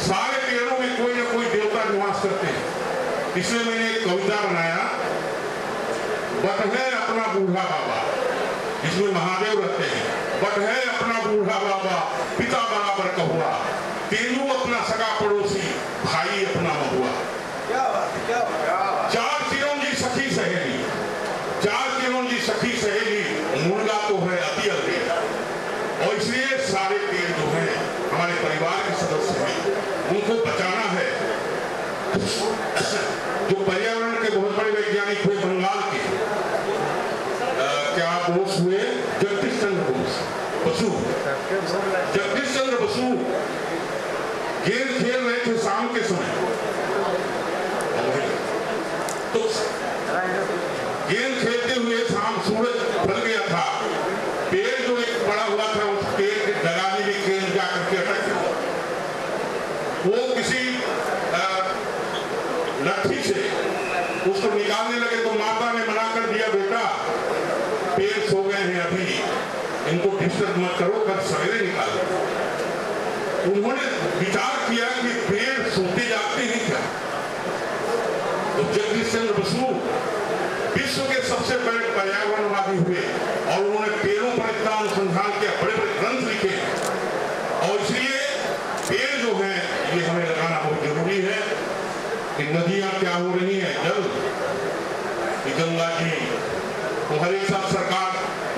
सारे पेड़ों में कोई ना कोई देवता निवास करते हैं। इसलिए मैंने एक कविता बनाया, बट है अपना बूढ़ा बाबा, इसमें महादेव रहते हैं। बट है अपना बूढ़ा बाबा, पिता बराबर कहुआ, तेंदू अपना सगा पड़ोसी, भाई अपना महुआ। चार चिरंजी सखी सहेली, चार चिरंजी सखी सहेली, मुर्गा तो है अति अलबेला। और इसलिए सारे पेड़ जो हैं हमारे परिवार के सदस्य हैं, उनको बचाना है। जो पर्यावरण के बहुत बड़े वैज्ञानिक हुए बंगाल के, क्या बोस हुए, जगदीश चंद्र बसु। जगदीश चंद्र बसु गेंद खेल रहे थे शाम के समय, तो गेंद खेलते हुए शाम सूरज ढल गया था। पेड़ जो एक बड़ा हुआ था उस पेड़ के डगाने में गेंद जाकर के अटक गया। वो किसी लट्ठी से उसको निकालने लगे तो माता ने मना कर दिया, बेटा पेड़ सो गए हैं, अभी इनको डिस्टर्ब मत करो, कल सवेरे निकालो। उन्होंने विचार किया कि पेड़ सोते जागते हैं क्या। तो जगदीश चंद्र बसु विश्व के सबसे बड़े पर्यावरणवादी हुए और उन्होंने पेड़ों पर इतना अनुसंधान किया, बड़े बड़े ग्रंथ लिखे। और इसलिए पेड़ जो है ये हमें लगाना बहुत जरूरी है। कि नदियां क्या हो रही हैं, जल, गंगा जी तो हर एक साथ सरकार,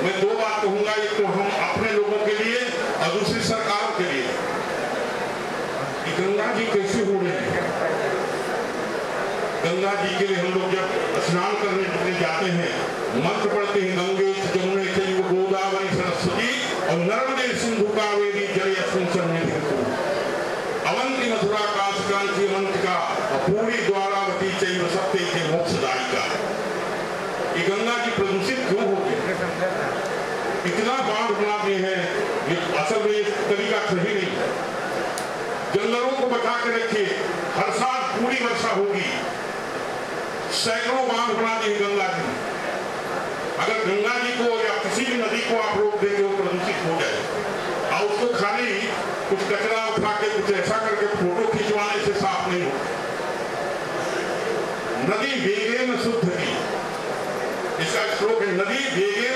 मैं 2 बात कहूंगा, एक तो हम अपने लोगों के लिए और दूसरी सरकारों के लिए। गंगा जी कैसे हो रही है? गंगा जी के लिए हम लोग जब स्नान करने जाते हैं मंत्र पढ़ते हैं, गंगे जमुने चैव गोदावरी सरस्वती और नर्मदे सिंधु कावेरी जलेऽस्मिन् सन्निधिं अवंती मथुरा काशी मंत्रिका पूरी द्वारावती चैव सप्तैके मोक्षदायिका। ये गंगा जी प्रदूषित क्यों हो गई? इतना बाढ़ बनाते हैं, ये असल में तरीका सही नहीं है। जंगलों को बचा के रखिए, हर साल पूरी वर्षा होगी। सैकड़ों बांध बनाते हैं गंगा जी। अगर गंगा जी को या किसी भी नदी को आप रोक देंगे वो प्रदूषित हो जाए। और उसको खाली कुछ कचरा उठा के कुछ ऐसा करके फोटो खिंचवाने से साफ नहीं होता। नदी वेगे न शुद्ध की, इसका श्लोक है, नदी वेगे,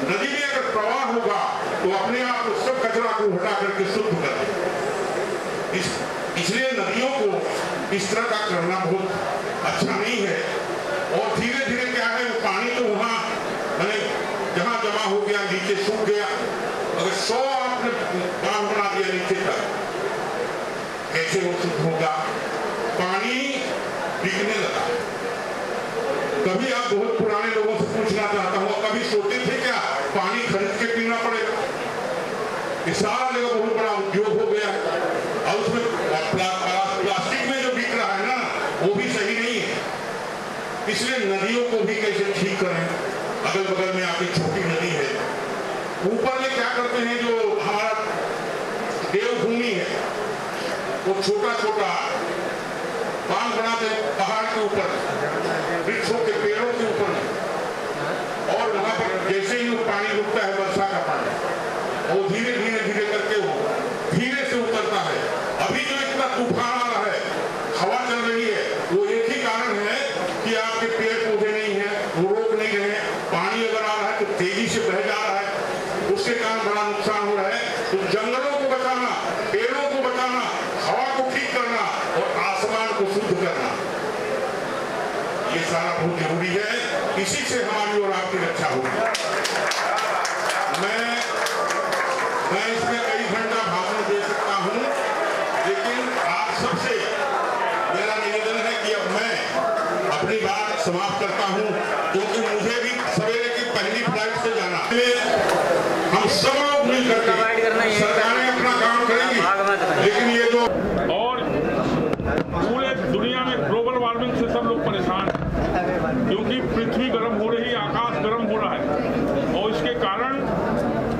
नदी में अगर प्रवाह होगा तो अपने आप सब कचरा को हटा करके शुद्ध कर दे। इसलिए नदियों को इस तरह का करना बहुत अच्छा नहीं है। और धीरे धीरे क्या है, वो पानी तो वहां जहाँ जमा हो गया नीचे सूख गया। अगर 100 आप आपने बांध बना दिया नीचे तक, कैसे वो शुद्ध होगा? पानी बिकने लगा। कभी आप बहुत पुराने लोगों से पूछना चाहता हूँ, कभी सोचते थे क्या पानी खरीद के पीना पड़ेगा? ये सारा जगह बहुत बड़ा उद्योग हो गया है, और उसमें प्लास्टिक में जो बिक रहा है ना, वो भी सही नहीं है। इसलिए नदियों को भी कैसे ठीक करें? अगल बगल में आपकी छोटी नदी है, ऊपर में क्या करते हैं, जो हमारा देवभूमि है, वो छोटा छोटा बांध बनाते हैं पहाड़ के ऊपर, वृक्षों के पेड़ों के ऊपर, और वहां पर जैसे ही वो पानी रुकता है, वर्षा का पानी, वो धीरे धीरे धीरे करके वो धीरे से उतरता है। अभी जो इतना तूफान आ रहा है, हवा चल रही है, वो एक ही कारण है कि आपके पेड़ पौधे नहीं है, वो रोक नहीं रहे। पानी अगर आ रहा है तो तेजी से बह जा रहा है, उसके कारण बड़ा नुकसान हो रहा है। तो जंगलों को बचाना, पेड़ों को बचाना, हवा को ठीक करना और आसमान को शुद्ध करना, ये सारा बहुत जरूरी है। इसी से हमारी और आपकी रक्षा होगी। मैं इसमें कई घंटा भाषण दे सकता हूं, लेकिन आप सबसे मेरा निवेदन है कि अब मैं अपनी बात समाप्त करता हूं, क्योंकि मुझे भी सवेरे की पहली फ्लाइट से जाना है। हम सब लोग मिलकर सरकारें अपना काम करेंगी, लेकिन ये जो और पूरे दुनिया में ग्लोबल वार्मिंग से सब लोग परेशान हैं, क्योंकि पृथ्वी गर्म हो रही है, आकाश गर्म हो रहा है, और इसके कारण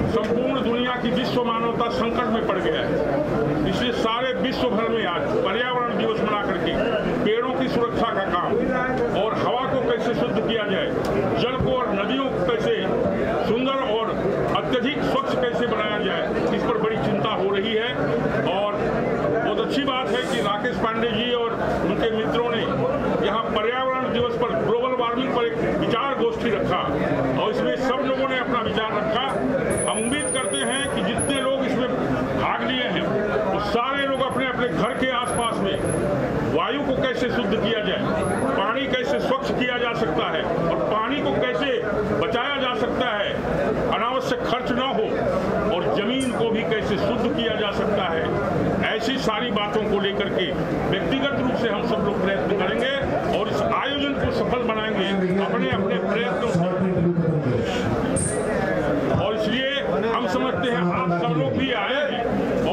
संपूर्ण दुनिया की विश्व मानवता संकट में पड़ गया है। इसलिए सारे विश्व भर में आज पर्यावरण दिवस मना करके पेड़ों की सुरक्षा का काम, और हवा को कैसे शुद्ध किया जाए, जल को और नदियों को कैसे सुंदर और अत्यधिक स्वच्छ कैसे बनाया जाए, इस पर बड़ी चिंता हो रही है। और बहुत अच्छी बात है कि राकेश पांडे जी और उनके मित्रों ने यहाँ पर्यावरण दिवस पर, ग्लोबल वार्मिंग पर एक विचार गोष्ठी रखा, और इसमें सब लोगों ने अपना विचार रखा। हम उम्मीद करते हैं कि जितने लोग इसमें भाग लिए हैं, वो सारे लोग अपने अपने घर के आसपास में वायु को कैसे शुद्ध किया जाए, पानी कैसे स्वच्छ किया जा सकता है, और पानी को कैसे बचाया जा सकता है, अनावश्यक खर्च न हो, और जमीन को भी कैसे शुद्ध किया जा सकता है, ऐसी सारी बातों को लेकर के व्यक्तिगत रूप से हम सब लोग प्रयत्न करेंगे, और इस आयोजन को सफल बनाएंगे अपने अपने प्रयत्नों से। और इसलिए हम समझते हैं आप सब लोग भी आए हैं,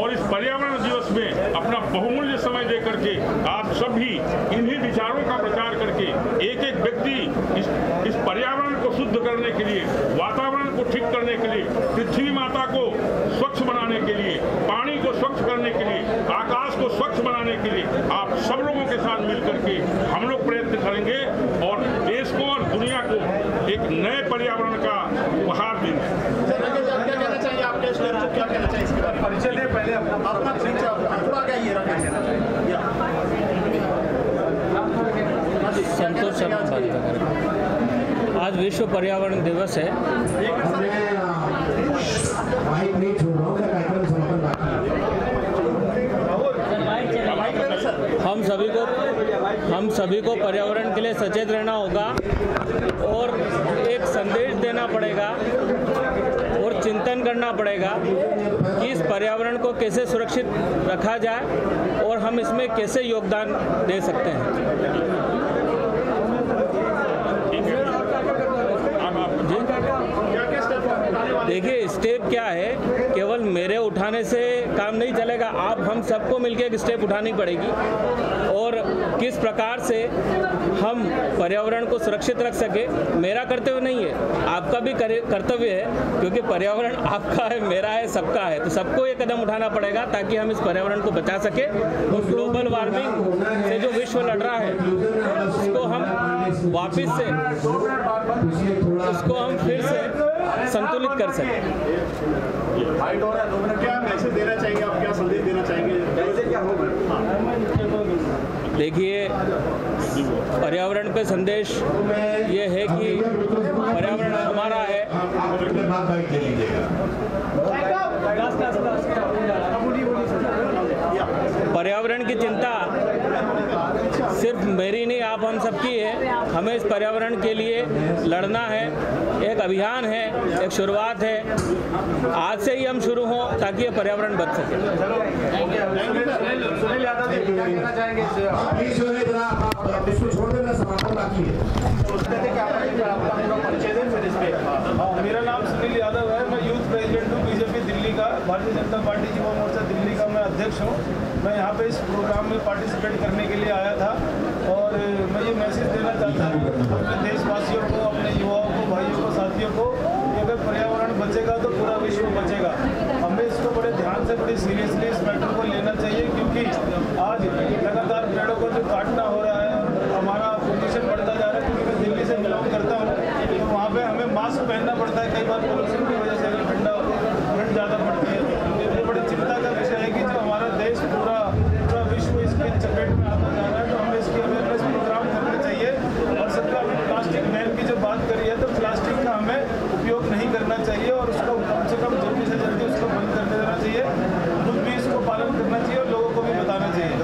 और इस पर्यावरण दिवस में अपना बहुमूल्य समय दे करके आप सब भी इन्हीं विचारों का प्रचार करके एक एक व्यक्ति इस पर्यावरण को शुद्ध करने के लिए, वातावरण को ठीक करने के लिए, पृथ्वी माता को स्वच्छ बनाने के लिए, पानी को स्वच्छ करने के लिए, आकाश को स्वच्छ बनाने के लिए आप सब लोगों के साथ मिलकर के हम लोग प्रयत्न करेंगे, और देश को और दुनिया को एक नए पर्यावरण का उपहार देंगे। संतोष शर्मा बात करें। आज विश्व पर्यावरण दिवस है। हम सभी को पर्यावरण के लिए सचेत रहना होगा, और एक संदेश देना पड़ेगा, और चिंतन करना पड़ेगा कि इस पर्यावरण को कैसे सुरक्षित रखा जाए, और हम इसमें कैसे योगदान दे सकते हैं। देखिए, स्टेप क्या है, केवल मेरे उठाने से काम नहीं चलेगा, आप हम सबको मिलकर एक स्टेप उठानी पड़ेगी, और किस प्रकार से हम पर्यावरण को सुरक्षित रख सके। मेरा कर्तव्य नहीं है, आपका भी कर्तव्य है, क्योंकि पर्यावरण आपका है, मेरा है, सबका है। तो सबको ये कदम उठाना पड़ेगा ताकि हम इस पर्यावरण को बचा सके, और ग्लोबल वार्मिंग से जो विश्व लड़ रहा है उसको हम वापस से, उसको हम फिर से संतुलित कर सकें। क्या मैसेज देना चाहिए आप, क्या संदेश देना चाहेंगे, क्या होगा? देखिए, पर्यावरण पे संदेश ये है कि पर्यावरण हमारा है। पर्यावरण की चिंता सिर्फ मेरी नहीं, आप हम सबकी है। हमें इस पर्यावरण के लिए लड़ना है। एक अभियान है, एक शुरुआत है, आज से ही हम शुरू हों ताकि ये पर्यावरण बच सके। सुनील यादव जी क्या कहना चाहेंगे? मेरा नाम सुनील यादव है, मैं यूथ प्रेसिडेंट हूँ बीजेपी दिल्ली का, भारतीय जनता पार्टी युवा मोर्चा दिल्ली का मैं अध्यक्ष हूँ। मैं यहाँ पे इस प्रोग्राम में पार्टिसिपेट करने के लिए आया था और मैं ये मैसेज देना चाहता हूँ अपने देशवासियों को, अपने युवाओं को, भाइयों को, साथियों को कि अगर पर्यावरण बचेगा तो पूरा विश्व बचेगा। हमें इसको बड़े ध्यान से, बड़ी सीरियसली इस मैटर को लेना चाहिए, क्योंकि आज लगातार पेड़ों को जो काटना हो रहा है, हमारा पोल्यूशन बढ़ता जा रहा है। क्योंकि मैं दिल्ली से बिलोंग करता हूँ तो वहाँ पे हमें मास्क पहनना पड़ता है, कई बार पोल्यूशन की वजह से अगर ठंड ज़्यादा पड़ती है तो ये बड़ी चिंता का विषय है कि जो हमारा देश पूरा विश्व इसके चपेट में आता जा रहा है। तो हमें इसकी अवेयरनेस प्रोग्राम करने चाहिए। और सरकार ने प्लास्टिक बैन की जो बात करी है तो प्लास्टिक का हमें उपयोग नहीं करना चाहिए और उसको कम से कम जल्दी से जल्दी उसको बंद कर देना चाहिए। खुद भी इसको पालन करना चाहिए और लोगों को भी बताना चाहिए।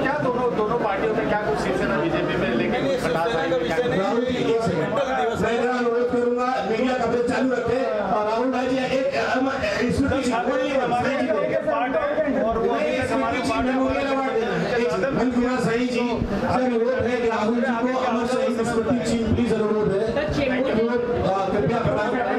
क्या दोनों पार्टियों में क्या कुछ शिवसेना बीजेपी में लेकिन अनुरोध करूंगा मीडिया कवरेज चालू रखे और राहुल भाई जी सही जी अनुरोध है कि राहुल जी को अमर शहीद स्मृति चिन्ह प्लीज अनुरोध है कृपया प्रदान करें।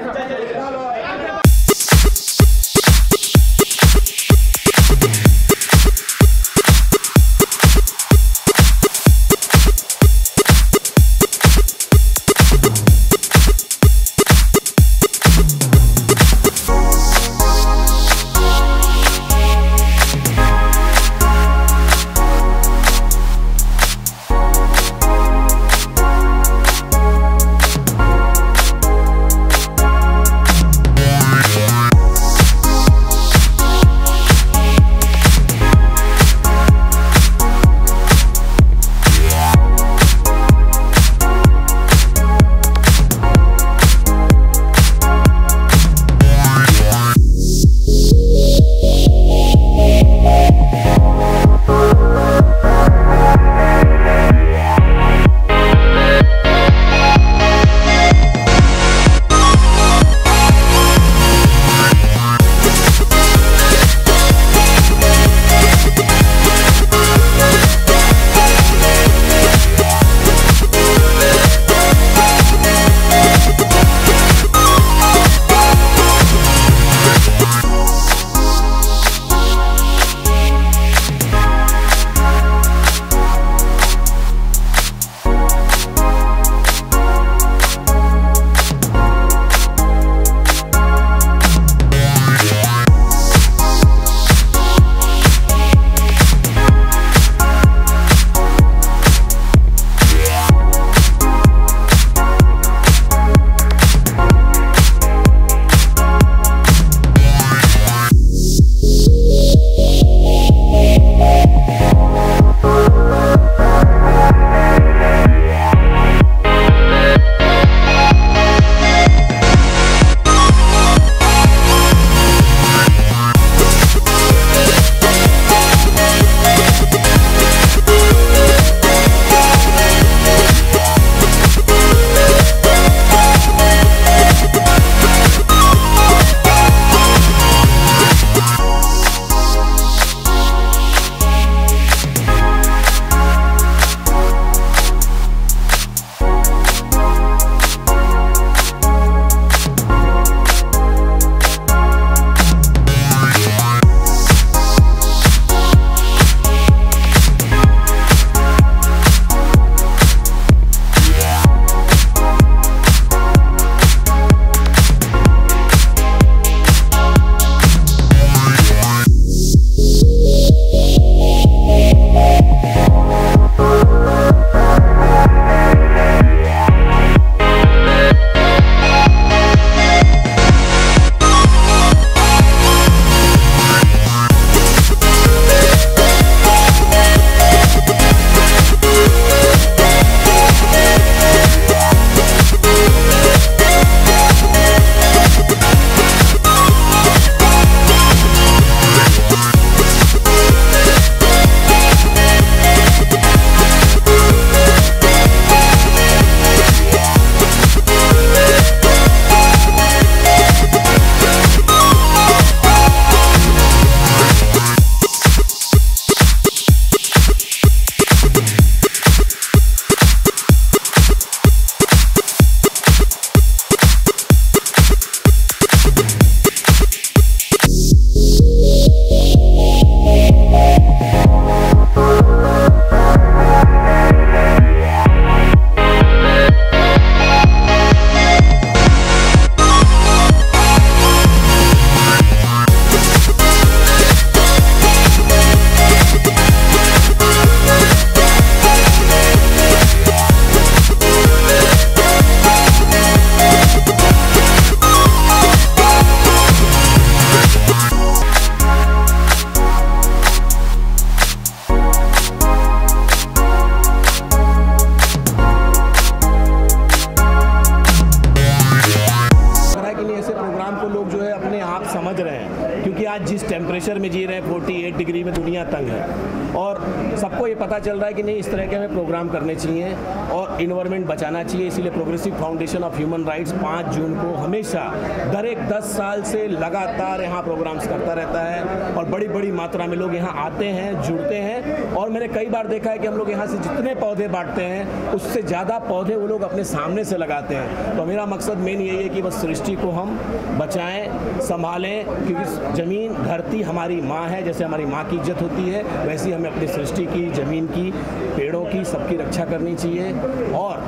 टेम्परेचर में जी रहे हैं, 48 डिग्री में दुनिया तंग है। और सबको ये पता चल रहा है कि नहीं, इस तरह के हमें प्रोग्राम करने चाहिए और इन्वायरमेंट बचाना चाहिए। इसीलिए progressive foundation of human rights 5 जून को हमेशा दर एक 10 साल से लगातार यहाँ प्रोग्राम्स करता रहता है और बड़ी बड़ी मात्रा में लोग यहाँ आते हैं, जुड़ते हैं। और मैंने कई बार देखा है कि हम लोग यहाँ से जितने पौधे बांटते हैं उससे ज़्यादा पौधे वो लोग अपने सामने से लगाते हैं। तो मेरा मकसद मेन यही है कि बस सृष्टि को हम बचाएं, संभालें, क्योंकि ज़मीन धरती हमारी माँ है। जैसे हमारी माँ की इज्जत होती है वैसे हमें अपनी सृष्टि की, ज़मीन की, पेड़ों की, सबकी रक्षा करनी चाहिए और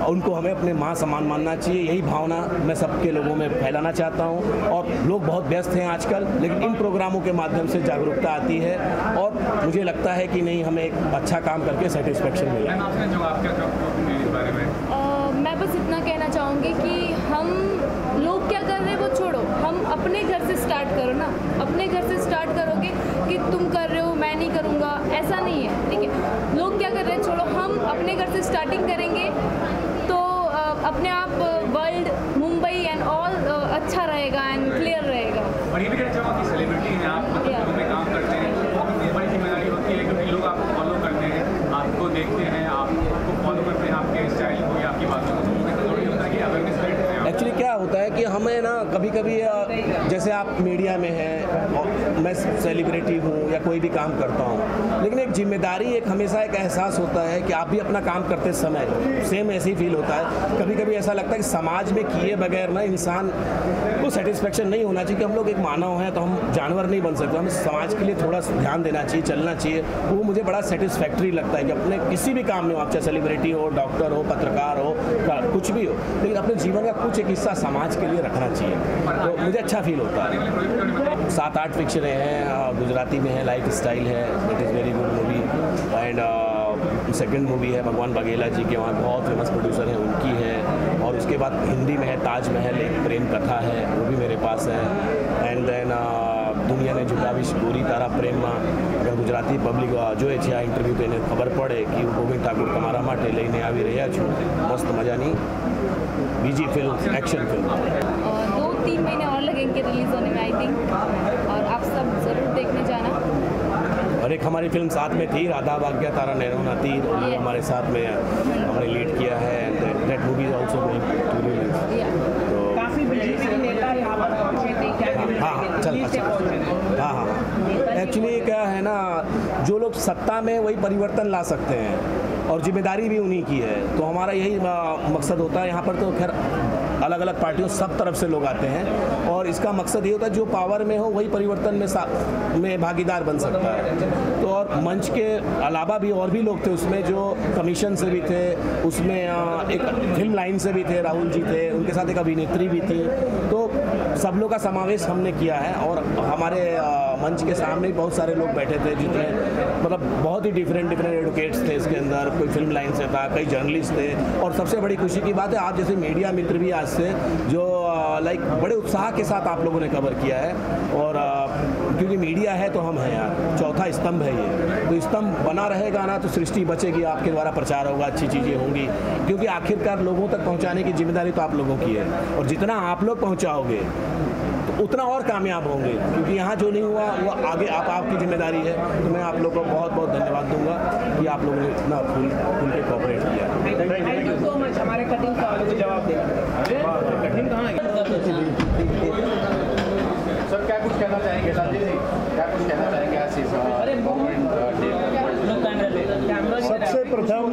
उनको हमें अपने माँ समान मानना चाहिए। यही भावना मैं सबके लोगों में फैलाना चाहता हूँ। और लोग बहुत व्यस्त हैं आजकल, लेकिन इन प्रोग्रामों के माध्यम से जागरूकता आती है और मुझे लगता है कि नहीं, हमें एक अच्छा काम करके सेटिस्फेक्शन मिला। मैं बस इतना कहना चाहूँगी कि हम लोग क्या कर रहे हैं वो छोड़ो, हम अपने घर से स्टार्ट करो ना। अपने घर से स्टार्ट करोगे कि तुम कर रहे हो मैं नहीं करूँगा, ऐसा नहीं है, ठीक है। लोग क्या कर रहे हैं छोड़ो, हम अपने घर से स्टार्टिंग करेंगे तो अपने आप वर्ल्ड, मुंबई एंड ऑल अच्छा रहेगा एंड क्लियर रहेगा। और ये भी कहना चाहूँगा कि सेलिब्रिटी हैं आप, मतलब फिल्मों में काम करते हैं, तो बड़ी जिम्मेदारी होती है क्योंकि लोग आपको फॉलो करते हैं, आपको देखते हैं, आपको फॉलो करते हैं, आपके स्टाइल को या आपकी बातों को। एक्चुअली क्या होता है कि हमें ना कभी कभी जैसे आप मीडिया में हैं और मैं सेलिब्रिटी हूँ या कोई भी काम करता हूँ, लेकिन एक जिम्मेदारी, एक हमेशा एक एहसास होता है कि आप भी अपना काम करते समय सेम ऐसे ही फील होता है। कभी कभी ऐसा लगता है कि समाज में किए बगैर ना इंसान को सेटिस्फेक्शन नहीं होना चाहिए कि हम लोग एक मानव हैं तो हम जानवर नहीं बन सकते, हमें समाज के लिए थोड़ा ध्यान देना चाहिए, चलना चाहिए। वो मुझे बड़ा सेटिस्फैक्ट्री लगता है कि अपने किसी भी काम में हो, आप चाहे सेलिब्रिटी हो, डॉक्टर हो, पत्रकार हो, कुछ भी हो, लेकिन अपने जीवन का कुछ एक हिस्सा समाज के लिए रखना चाहिए। तो मुझे अच्छा फील होता है। 7-8 पिक्चरें हैं, गुजराती में है, लाइफ स्टाइल है, it is very good movie. And second movie है भगवान बघेला जी के, वहाँ बहुत फेमस प्रोड्यूसर हैं, उनकी है। और उसके बाद हिंदी में है ताजमहल, एक प्रेम कथा है, वो भी मेरे पास है। एंड देन दुनिया ने झुकावी गोरी तारा प्रेम में, अगर गुजराती पब्लिक जो है इंटरव्यू तो इन्हें खबर पड़े कि गोविंद ठाकुर तमारा माटे लईने आवी रह्या छूं, मस्त मजानी बीजी फिल्म, एक्शन फिल्म। 2-3 महीने और लगेंगे रिलीज होने में आई थिंक, और आप सब जरूर देखने जाना। और एक हमारी फिल्म साथ में थी, राधा भाग्य तारा नैरोना तीर, वो हमारे साथ में हमने लीड किया है। That movie is also going to release. तो काफी बीजेपी के नेता यहाँ पर पहुंचे थे, क्या हाँ चल हाँ एक्चुअली क्या है ना, जो लोग सत्ता में वही परिवर्तन ला सकते हैं और जिम्मेदारी भी उन्हीं की है। तो हमारा यही मकसद होता है। यहाँ पर तो खैर अलग अलग पार्टियों सब तरफ से लोग आते हैं और इसका मकसद ये होता है जो पावर में हो वही परिवर्तन में भागीदार बन सकता है। तो और मंच के अलावा भी और भी लोग थे उसमें, जो कमीशन से भी थे, उसमें एक फिल्म लाइन से भी थे, राहुल जी थे, उनके साथ एक अभिनेत्री भी थी। तो सब लोग का समावेश हमने किया है और हमारे मंच के सामने बहुत सारे लोग बैठे थे जितने मतलब बहुत ही डिफरेंट एडवोकेट्स थे इसके अंदर, कोई फिल्म लाइन से था, कई जर्नलिस्ट थे। और सबसे बड़ी खुशी की बात है आप जैसे मीडिया मित्र भी आज से जो लाइक बड़े उत्साह के साथ आप लोगों ने कवर किया है। और क्योंकि मीडिया है तो हम हैं यार, चौथा स्तंभ है ये, तो स्तंभ बना रहेगा ना तो सृष्टि बचेगी, आपके द्वारा प्रचार होगा, अच्छी चीज़ें होंगी। क्योंकि आखिरकार लोगों तक पहुंचाने की जिम्मेदारी तो आप लोगों की है और जितना आप लोग पहुंचाओगे तो उतना और कामयाब होंगे, क्योंकि यहाँ जो नहीं हुआ वो आगे आपकी जिम्मेदारी है। तो मैं आप लोगों को बहुत बहुत धन्यवाद दूंगा कि आप लोगों ने इतना खुल के कोऑपरेट किया। थैंक यू सो मच हमारे कठिन सवालों को जवाब देने। कठिन कहाँ है सर, क्या कुछ कहना चाहेंगे? क्या कुछ कहना चाहेंगे सबसे प्रथम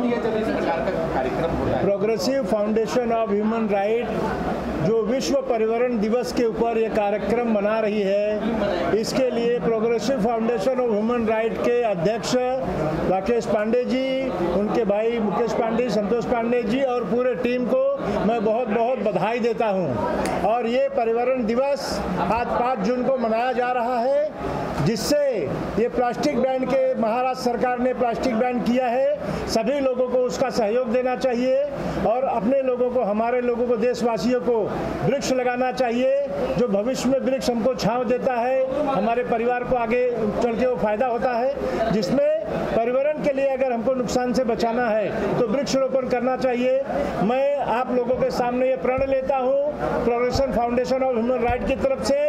progressive foundation of human right जो विश्व पर्यावरण दिवस के ऊपर ये कार्यक्रम मना रही है, इसके लिए progressive foundation of human right के अध्यक्ष राकेश पांडे जी, उनके भाई मुकेश पांडे, संतोष पांडे जी और पूरे टीम को मैं बहुत बहुत बधाई देता हूं। और ये पर्यावरण दिवस आज 5 जून को मनाया जा रहा है, जिससे ये प्लास्टिक बैन के महाराष्ट्र सरकार ने प्लास्टिक बैन किया है, सभी लोगों को उसका सहयोग देना चाहिए और अपने लोगों को, हमारे लोगों को, देशवासियों को वृक्ष लगाना चाहिए। जो भविष्य में वृक्ष हमको छांव देता है, हमारे परिवार को आगे चल के वो फायदा होता है, जिसमें पर्यावरण के लिए लिए अगर हमको नुकसान से बचाना है तो वृक्षारोपण करना चाहिए। मैं आप लोगों के सामने ये प्रण लेता हूँ progression foundation of human right की तरफ से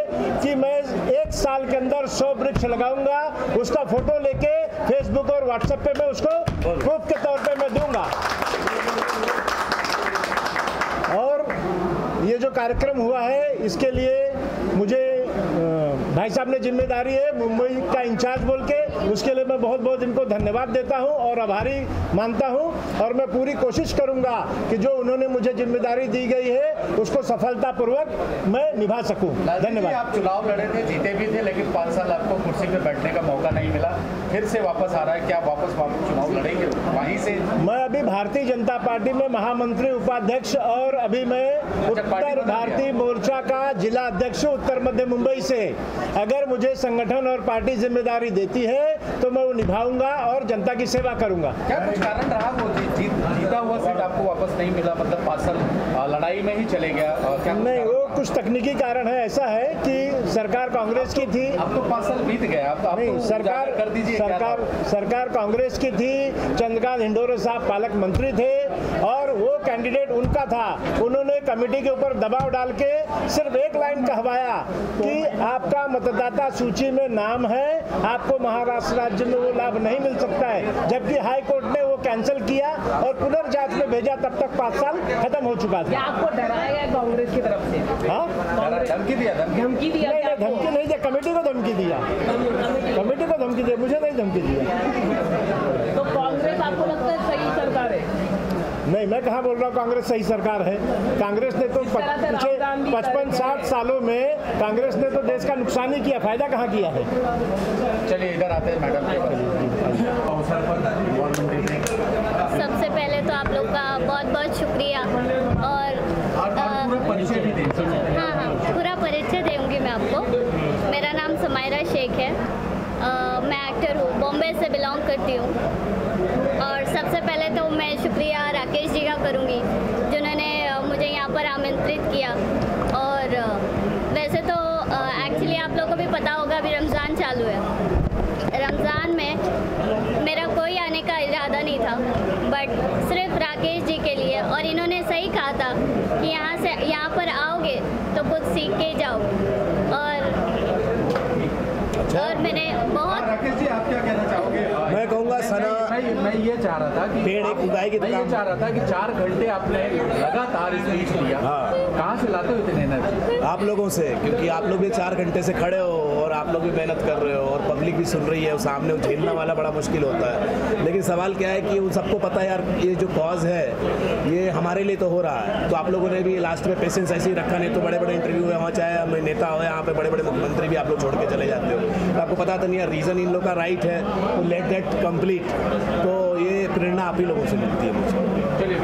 कि मैं 1 साल के अंदर 100 वृक्ष लगाऊंगा। उसका फोटो लेके फेसबुक और व्हाट्सएप पे मैं उसको प्रूफ के तौर पे मैं दूंगा। और ये जो कार्यक्रम हुआ है इसके लिए मुझे भाई साहब ने जिम्मेदारी है मुंबई का इंचार्ज बोल के, उसके लिए मैं बहुत बहुत इनको धन्यवाद देता हूं और आभारी मानता हूं। और मैं पूरी कोशिश करूंगा कि जो उन्होंने मुझे जिम्मेदारी दी गई है उसको सफलतापूर्वक मैं निभा सकूं। धन्यवाद। आप चुनाव लड़े थे, जीते भी थे, लेकिन 5 साल आपको कुर्सी पे बैठने का मौका नहीं मिला, फिर से वापस आ रहा है, क्या वापस चुनाव लड़ेंगे वहीं से? मैं अभी भारतीय जनता पार्टी में महामंत्री उपाध्यक्ष और अभी मैं उत्तर भारतीय मोर्चा का जिला अध्यक्ष उत्तर मध्य मुंबई से। अगर मुझे संगठन और पार्टी जिम्मेदारी देती है तो मैं वो निभाऊंगा और जनता की सेवा करूंगा। क्या कुछ कारण रहा वो जीता हुआ सीट आपको वापस नहीं मिला, मतलब 5 साल लड़ाई में ही चले गया? क्या नहीं, वो कुछ तकनीकी कारण है। ऐसा है कि सरकार कांग्रेस की थी। अब तो 5 साल बीत गए, अब नहीं, सरकार कर दीजिए। सरकार कांग्रेस की थी, चंद्रकांत हिंडोरे साहब पालक मंत्री थे और वो कैंडिडेट उनका था। उन्होंने कमेटी के ऊपर दबाव डाल के सिर्फ एक लाइन कहवाया कि आपका मतदाता सूची में नाम है, आपको महाराष्ट्र राज्य में वो लाभ नहीं मिल सकता है। जबकि हाई कोर्ट ने वो कैंसिल किया और पुनर्जांच में भेजा, तब तक 5 साल खत्म हो चुका था। आपको डराया गया कांग्रेस की तरफ से? हाँ, धमकी दिया? धमकी दिया? धमकी नहीं दिया, कमेटी को धमकी दिया। कमेटी को धमकी दिया, मुझे नहीं धमकी दिया। तो कांग्रेस आपको लगता है सही सरकार है? नहीं, मैं कहाँ बोल रहा हूँ कांग्रेस सही सरकार है। कांग्रेस ने तो पिछले 55-60 सालों में कांग्रेस ने तो देश का नुकसान ही किया, फायदा कहाँ किया है। चलिए इधर आते हैं मैडम। सबसे पहले तो आप लोग का बहुत बहुत शुक्रिया और हाँ, पूरा परिचय दूंगी मैं आपको। मेरा नाम समायरा शेख है, मैं एक्टर हूँ, बॉम्बे से बिलोंग करती हूँ। और सबसे पहले तो मैं शुक्रिया राकेश जी का करूँगी जिन्होंने मुझे यहाँ पर आमंत्रित किया। और वैसे तो एक्चुअली आप लोगों को भी पता होगा अभी रमज़ान चालू है। रमज़ान में मेरा कोई आने का इरादा नहीं था, बट सिर्फ राकेश जी के लिए, और इन्होंने सही कहा था कि यहाँ पर आओगे तो कुछ सीख के जाओ। और मैंने बहुत राकेश जी आप क्या कहना चाहोगे? मैं कहूँगा सना, मैं ये चाह रहा था कि पेड़ एक उगाई की, मैं ये चाह रहा था कि 4 घंटे आपने लगातार स्पीच दिया। हाँ। कहाँ से लाते हो इतने एनर्जी? आप लोगों से, क्योंकि आप लोग भी 4 घंटे से खड़े हो और आप लोग भी मेहनत कर रहे हो और पब्लिक भी सुन रही है, और सामने झेलना वाला बड़ा मुश्किल होता है। लेकिन सवाल क्या है कि उन सबको पता है यार ये जो कॉज है ये हमारे लिए तो हो रहा है, तो आप लोगों ने भी लास्ट में पेशेंस ऐसे ही रखा। नहीं तो बड़े बड़े इंटरव्यू में वहाँ चाहे हमें नेता हो, यहाँ पे बड़े बड़े मुख्यमंत्री भी आप लोग छोड़ के चले जाते हो, तो आपको पता तो नहीं है रीज़न इन लोग का राइट है, तो लेट दैट कंप्लीट। तो ये प्रेरणा आप ही लोगों से मिलती है मुझे। चलिए,